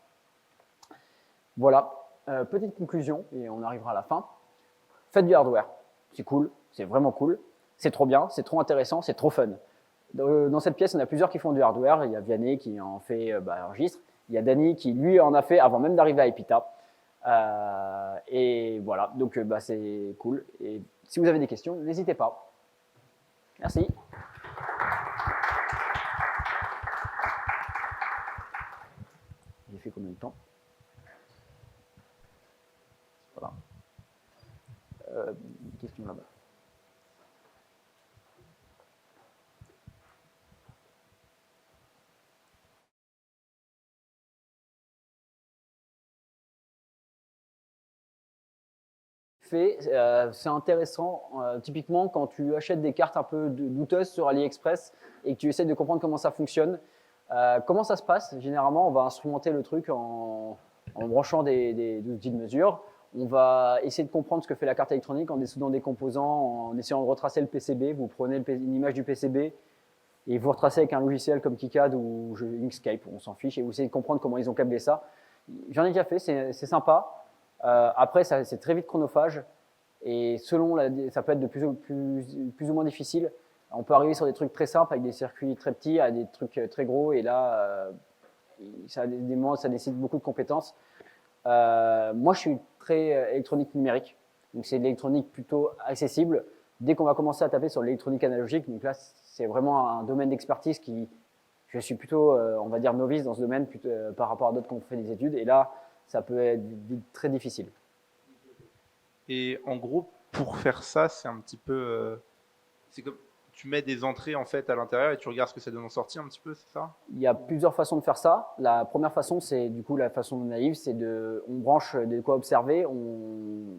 Voilà, petite conclusion et on arrivera à la fin. Faites du hardware, c'est cool, c'est vraiment cool, c'est trop bien, c'est trop intéressant, c'est trop fun. Dans cette pièce, on a plusieurs qui font du hardware. Il y a Vianney qui en fait enregistre. Il y a Danny qui, lui, en a fait avant même d'arriver à Epita. Et voilà, donc c'est cool. Et si vous avez des questions, n'hésitez pas. Merci. J'ai fait combien de temps? Voilà. Question là-bas. C'est intéressant, typiquement quand tu achètes des cartes un peu douteuses sur AliExpress et que tu essaies de comprendre comment ça fonctionne. Comment ça se passe? Généralement, on va instrumenter le truc en branchant des outils de mesure. On va essayer de comprendre ce que fait la carte électronique en dessoudant des composants, en essayant de retracer le PCB. Vous prenez une image du PCB et vous retracez avec un logiciel comme KiCad ou Inkscape, on s'en fiche, et vous essayez de comprendre comment ils ont câblé ça. J'en ai déjà fait, c'est sympa. Après, c'est très vite chronophage et ça peut être de plus ou moins difficile. On peut arriver sur des trucs très simples avec des circuits très petits à des trucs très gros et là, ça nécessite beaucoup de compétences. Moi, je suis très électronique numérique, donc c'est de l'électronique plutôt accessible. Dès qu'on va commencer à taper sur l'électronique analogique, donc là, c'est vraiment un domaine d'expertise je suis plutôt, on va dire, novice dans ce domaine par rapport à d'autres qui ont fait des études. Et là, ça peut être très difficile. Et en gros, pour faire ça, c'est un petit peu... c'est comme tu mets des entrées en fait à l'intérieur et tu regardes ce que ça donne en sortie un petit peu, c'est ça? Il y a plusieurs façons de faire ça. La première façon, c'est du coup la façon naïve, c'est on branche de quoi observer, on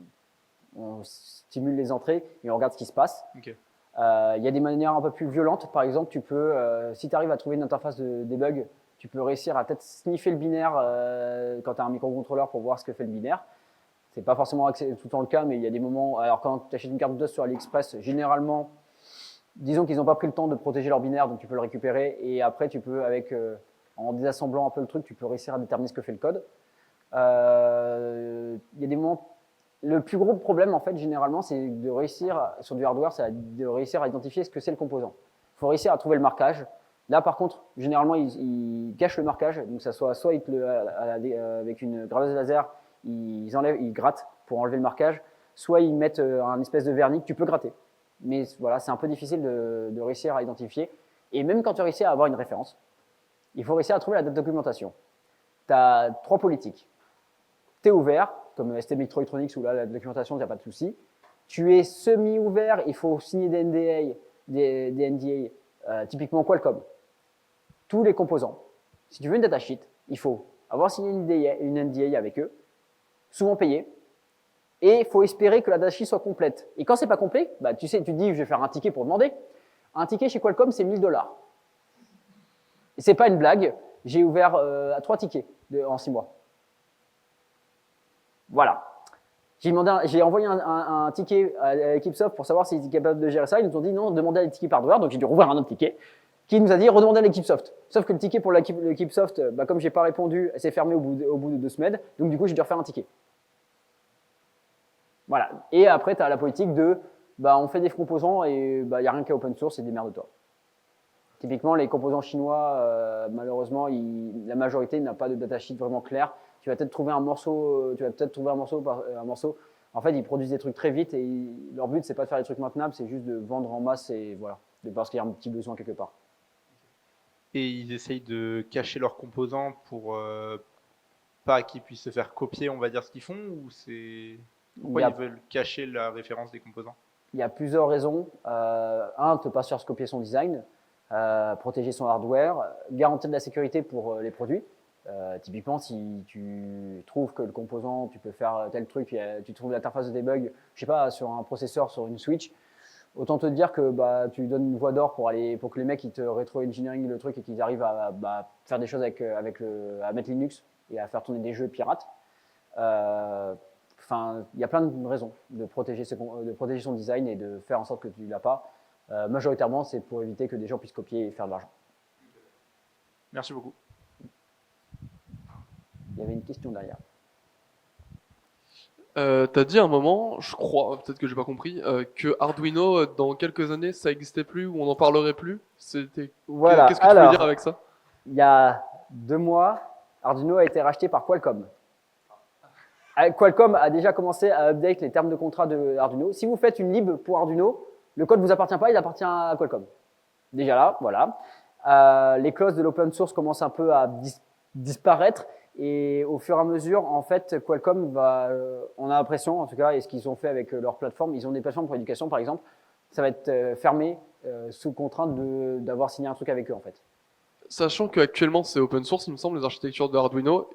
stimule les entrées et on regarde ce qui se passe. Okay. Il y a des manières un peu plus violentes. Par exemple, tu peux, si tu arrives à trouver une interface de debug, tu peux réussir à peut-être sniffer le binaire quand tu as un microcontrôleur pour voir ce que fait le binaire. C'est pas forcément tout le temps le cas, mais il y a des moments. Alors, quand tu achètes une carte douteuse sur AliExpress, généralement, disons qu'ils n'ont pas pris le temps de protéger leur binaire, donc tu peux le récupérer. Et après, tu peux, en désassemblant un peu le truc, tu peux réussir à déterminer ce que fait le code. Il y a des moments. Le plus gros problème, en fait, généralement, c'est de réussir, sur du hardware, c'est de réussir à identifier ce que c'est le composant. Il faut réussir à trouver le marquage. Là, par contre, généralement, ils cachent le marquage. Donc, ça soit avec une graveuse laser, ils grattent pour enlever le marquage, soit ils mettent un espèce de vernis que tu peux gratter. Mais voilà, c'est un peu difficile de réussir à identifier. Et même quand tu réussis à avoir une référence, il faut réussir à trouver la documentation. Tu as 3 politiques. Tu es ouvert, comme ST Microelectronics où là, la documentation, il n'y a pas de souci. Tu es semi-ouvert, il faut signer des NDA, des NDA typiquement Qualcomm. Tous les composants. Si tu veux une datasheet, il faut avoir signé une NDA avec eux, souvent payé, et il faut espérer que la datasheet soit complète. Et quand c'est pas complet, bah, tu dis, je vais faire un ticket pour demander. Un ticket chez Qualcomm, c'est 1000 $. Et c'est pas une blague, j'ai ouvert 3 tickets en 6 mois. Voilà. J'ai envoyé un ticket à l'équipe Soft pour savoir s'ils étaient capables de gérer ça. Ils nous ont dit non, demandez à l'équipe hardware. Donc j'ai dû rouvrir un autre ticket qui nous a dit redemandez à l'équipe Soft. Sauf que le ticket pour l'équipe Soft, bah, comme j'ai pas répondu, s'est fermé au bout de 2 semaines. Donc du coup, j'ai dû refaire un ticket. Voilà. Et après, tu as la politique de bah, on fait des composants et bah, y a rien qu'à open source et démerde-toi. Typiquement, les composants chinois, malheureusement, la majorité n'a pas de datasheet vraiment clair. Tu vas peut-être trouver un morceau, En fait, ils produisent des trucs très vite et leur but, c'est pas de faire des trucs maintenables, c'est juste de vendre en masse et voilà, parce qu'il y a un petit besoin quelque part. Et ils essayent de cacher leurs composants pour pas qu'ils puissent se faire copier, on va dire, ce qu'ils font, ou c'est... Il Pourquoi y ils a, veulent cacher la référence des composants? il y a plusieurs raisons. Un, ne pas se faire copier son design, protéger son hardware, garantir de la sécurité pour les produits. Typiquement, si tu trouves que le composant, tu peux faire tel truc, tu trouves l'interface de debug, je sais pas, sur un processeur, sur une switch, autant te dire que bah, tu donnes une voie d'or pour que les mecs ils te rétro-engineering le truc et qu'ils arrivent à faire des choses à mettre Linux et à faire tourner des jeux pirates. Enfin, il y a plein de raisons de protéger son design et de faire en sorte que tu l'as pas. Majoritairement, c'est pour éviter que des gens puissent copier et faire de l'argent. Merci beaucoup. Il y avait une question derrière. T'as dit à un moment, je crois, peut-être que j'ai pas compris, que Arduino, dans quelques années, ça existait plus ou on n'en parlerait plus. Voilà. Qu'est-ce que tu veux dire avec ça? Il y a 2 mois, Arduino a été racheté par Qualcomm. Qualcomm a déjà commencé à update les termes de contrat de Arduino. Si vous faites une lib pour Arduino, le code ne vous appartient pas, il appartient à Qualcomm. Déjà là, voilà. Les clauses de l'open source commencent un peu à disparaître et au fur et à mesure, en fait, Qualcomm va, on a l'impression, en tout cas, et ce qu'ils ont fait avec leur plateforme, ils ont des plateformes pour l'éducation, par exemple, ça va être fermé sous contrainte d'avoir signé un truc avec eux, en fait. Sachant qu'actuellement c'est open source, il me semble, les architectures de Arduino,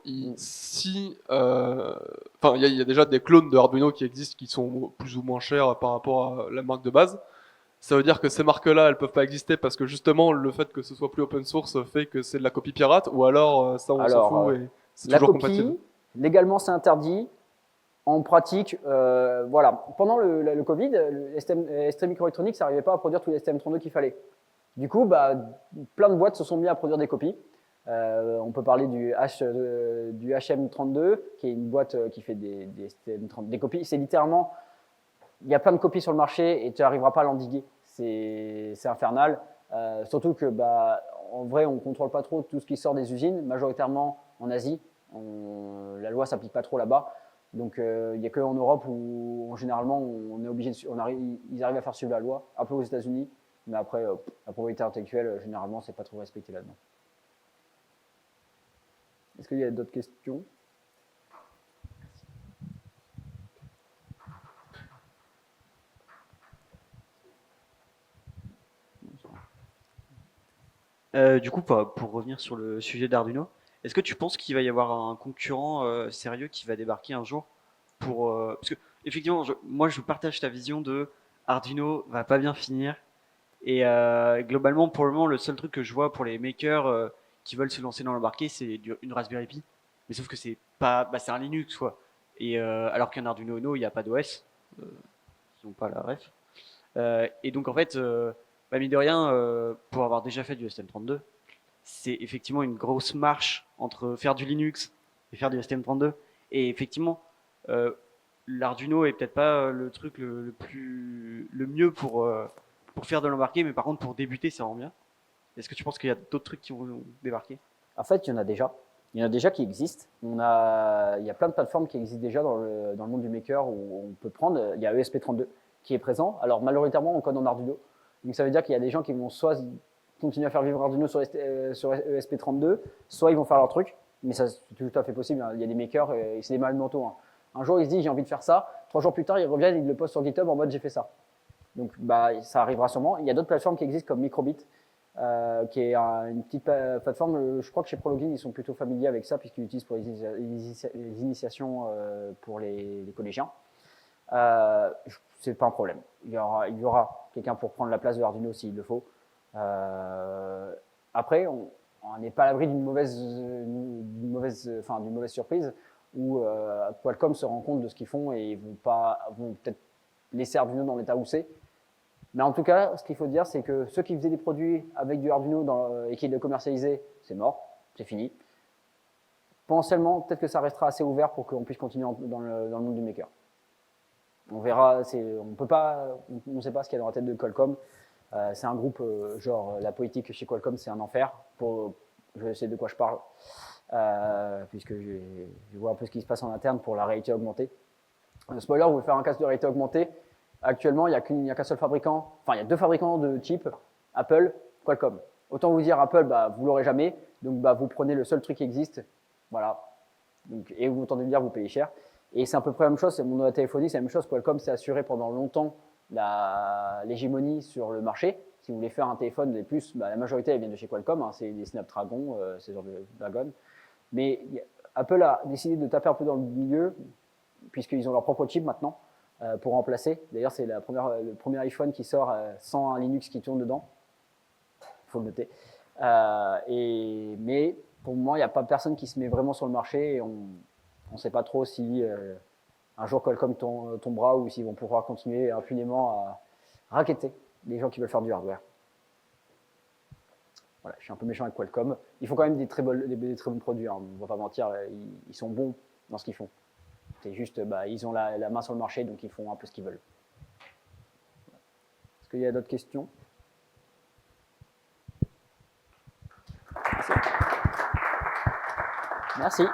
enfin, il y a déjà des clones de Arduino qui existent qui sont plus ou moins chers par rapport à la marque de base. Ça veut dire que ces marques-là, elles peuvent pas exister parce que justement le fait que ce soit plus open source fait que c'est de la copie pirate, ou alors ça on s'en fout et c'est la toujours copie, compatible. légalement c'est interdit. En pratique, voilà. Pendant le Covid, le ST Microelectronics n'arrivait pas à produire tous les STM32 qu'il fallait. Du coup, bah, plein de boîtes se sont mis à produire des copies. On peut parler du HM32, qui est une boîte qui fait des STM30, des copies. C'est littéralement, il y a plein de copies sur le marché et tu n'arriveras pas à l'endiguer. C'est infernal. Surtout que, bah, en vrai, on ne contrôle pas trop tout ce qui sort des usines, majoritairement en Asie. La loi ne s'applique pas trop là-bas. Donc, il n'y a qu'en Europe où, généralement, on est obligé ils arrivent à faire suivre la loi, un peu aux États-Unis. Mais après, la propriété intellectuelle, généralement, c'est pas trop respecté là-dedans. Est-ce qu'il y a d'autres questions? Du coup, pour revenir sur le sujet d'Arduino, est-ce que tu penses qu'il va y avoir un concurrent sérieux qui va débarquer un jour parce que effectivement, moi je partage ta vision de Arduino va pas bien finir et globalement pour le moment le seul truc que je vois pour les makers qui veulent se lancer dans l'embarqué c'est une Raspberry Pi, mais sauf que c'est pas, bah, c'est un Linux quoi. Et alors qu'un Arduino Uno il n'y a pas d'OS, ils n'ont pas la ref. Et donc en fait, bah, mine de rien, pour avoir déjà fait du STM32, c'est effectivement une grosse marche entre faire du Linux et faire du STM32. Et effectivement, l'Arduino est peut-être pas le truc le mieux pour faire de l'embarqué, mais par contre pour débuter, ça rend bien. Est-ce que tu penses qu'il y a d'autres trucs qui vont débarquer? En fait, il y en a déjà. Il y en a déjà qui existent. Il y a plein de plateformes qui existent déjà dans le monde du maker où on peut prendre. Il y a ESP32 qui est présent. Alors, majoritairement, on code en Arduino. Donc, ça veut dire qu'il y a des gens qui vont soit continuer à faire vivre Arduino sur ESP32, soit ils vont faire leur truc. Mais ça, c'est tout à fait possible. Il y a des makers, et c'est des malades mentaux. Un jour, il se dit, j'ai envie de faire ça. 3 jours plus tard, ils reviennent, ils le postent sur GitHub en mode, j'ai fait ça. Donc, bah, ça arrivera sûrement. Il y a d'autres plateformes qui existent comme Microbit, qui est une petite plateforme. Je crois que chez Prologin, ils sont plutôt familiers avec ça, puisqu'ils l'utilisent pour les initiations pour les collégiens. C'est pas un problème. Il y aura quelqu'un pour prendre la place de Arduino s'il le faut. Après, on n'est pas à l'abri d'une mauvaise surprise où Qualcomm se rend compte de ce qu'ils font et vont peut-être laisser Arduino dans l'état où c'est. Mais en tout cas, ce qu'il faut dire, c'est que ceux qui faisaient des produits avec du Arduino et qui le commercialisaient, c'est mort, c'est fini. Potentiellement, peut-être que ça restera assez ouvert pour qu'on puisse continuer dans le monde du maker. On verra, on ne sait pas ce qu'il y a dans la tête de Qualcomm. C'est un groupe, genre la politique chez Qualcomm, c'est un enfer. Je sais de quoi je parle, puisque je vois un peu ce qui se passe en interne pour la réalité augmentée. Spoiler, vous voulez faire un casque de réalité augmentée. Actuellement, il n'y a qu'un seul fabricant, enfin il y a 2 fabricants de chips, Apple, Qualcomm. Autant vous dire, Apple, bah, vous l'aurez jamais. Donc, bah, vous prenez le seul truc qui existe. Voilà. Donc, et vous entendez me dire, vous payez cher. Et c'est à peu près la même chose. Mon la téléphonie, c'est la même chose. Qualcomm s'est assuré pendant longtemps l'hégémonie sur le marché. Si vous voulez faire un téléphone, les plus, bah, la majorité, elle vient de chez Qualcomm. Hein, c'est des Snapdragon, c'est genre de Dragon. Mais Apple a décidé de taper un peu dans le milieu, puisqu'ils ont leur propre chip maintenant, pour remplacer. D'ailleurs, c'est le premier iPhone qui sort sans un Linux qui tourne dedans. Il faut le noter. Mais pour le moment, il n'y a pas personne qui se met vraiment sur le marché et on ne sait pas trop si un jour Qualcomm tombera ou s'ils vont pouvoir continuer impunément à racketter les gens qui veulent faire du hardware. Voilà, je suis un peu méchant avec Qualcomm. Ils font quand même des très bons produits, hein, on ne va pas mentir, ils sont bons dans ce qu'ils font. C'est juste, bah, ils ont la main sur le marché, donc ils font un peu ce qu'ils veulent. Est-ce qu'il y a d'autres questions ? Merci.